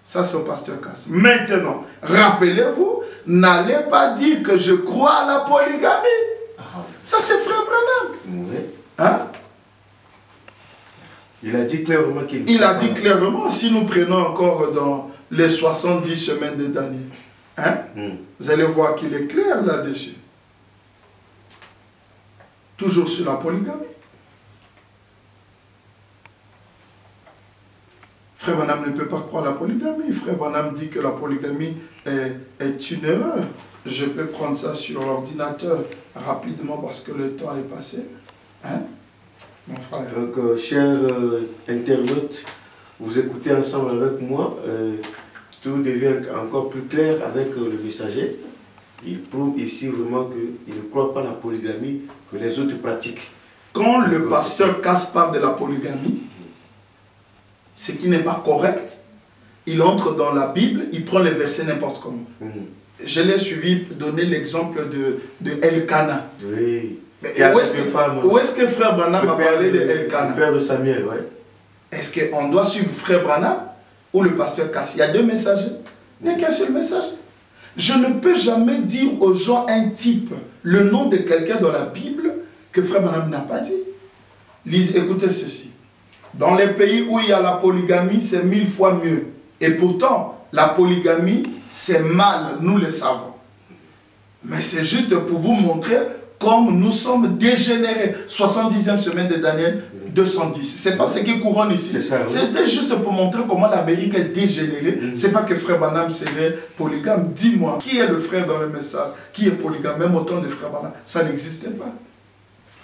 ça c'est au pasteur Cass. Maintenant, rappelez-vous, n'allez pas dire que je crois à la polygamie. Ça c'est frère Branham. Oui. Hein? Il a dit clairement qu'il... Il a dit clairement, si nous prenons encore dans les 70 semaines de Daniel, hein? Vous allez voir qu'il est clair là-dessus. Toujours sur la polygamie. Frère Branham ne peut pas croire à la polygamie. Frère Branham dit que la polygamie est une erreur. Je peux prendre ça sur l'ordinateur rapidement parce que le temps est passé. Hein? Mon frère. Donc, chers internautes, vous écoutez ensemble avec moi. Tout devient encore plus clair avec le messager. Il prouve ici vraiment qu'il ne croit pas à la polygamie que les autres pratiquent. Quand le pasteur Cass parle de la polygamie, ce qui n'est pas correct, il entre dans la Bible, il prend les versets n'importe comment. Je l'ai suivi donner l'exemple de Elkana. Oui. Où est-ce que frère Branham a parlé de Elkana? Le père de Samuel, oui. Est-ce qu'on doit suivre frère Branham ou le pasteur Cass? Il y a 2 messagers. Il n'y a qu'un seul messager. Je ne peux jamais dire aux gens un type, le nom de quelqu'un dans la Bible que frère Branham n'a pas dit. Lisez, écoutez ceci. Dans les pays où il y a la polygamie, c'est 1000 fois mieux. Et pourtant, la polygamie, c'est mal, nous le savons. Mais c'est juste pour vous montrer comme nous sommes dégénérés. 70e semaine de Daniel, 210. C'est pas ce qui couronne ici. C'était juste pour montrer comment l'Amérique est dégénérée. C'est pas que frère Branham serait polygame. Dis-moi, qui est le frère dans le message? Qui est polygame? Même au temps de frère Branham, ça n'existait pas.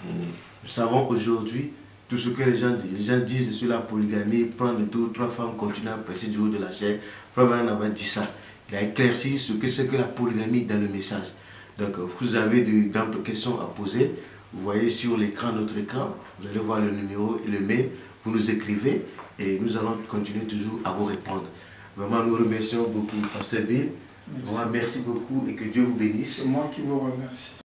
Nous savons aujourd'hui tout ce que les gens disent sur la polygamie, prendre 2 ou 3 femmes, continuer à presser du haut de la chair. Frère Branham avait dit ça. Il a éclairci ce que c'est que la polygamie dans le message. Donc, vous avez d'amples questions à poser. Vous voyez sur l'écran, notre écran, vous allez voir le numéro et le mail. Vous nous écrivez et nous allons continuer toujours à vous répondre. Vraiment, nous remercions beaucoup Pasteur Bill. Merci beaucoup et que Dieu vous bénisse. C'est moi qui vous remercie.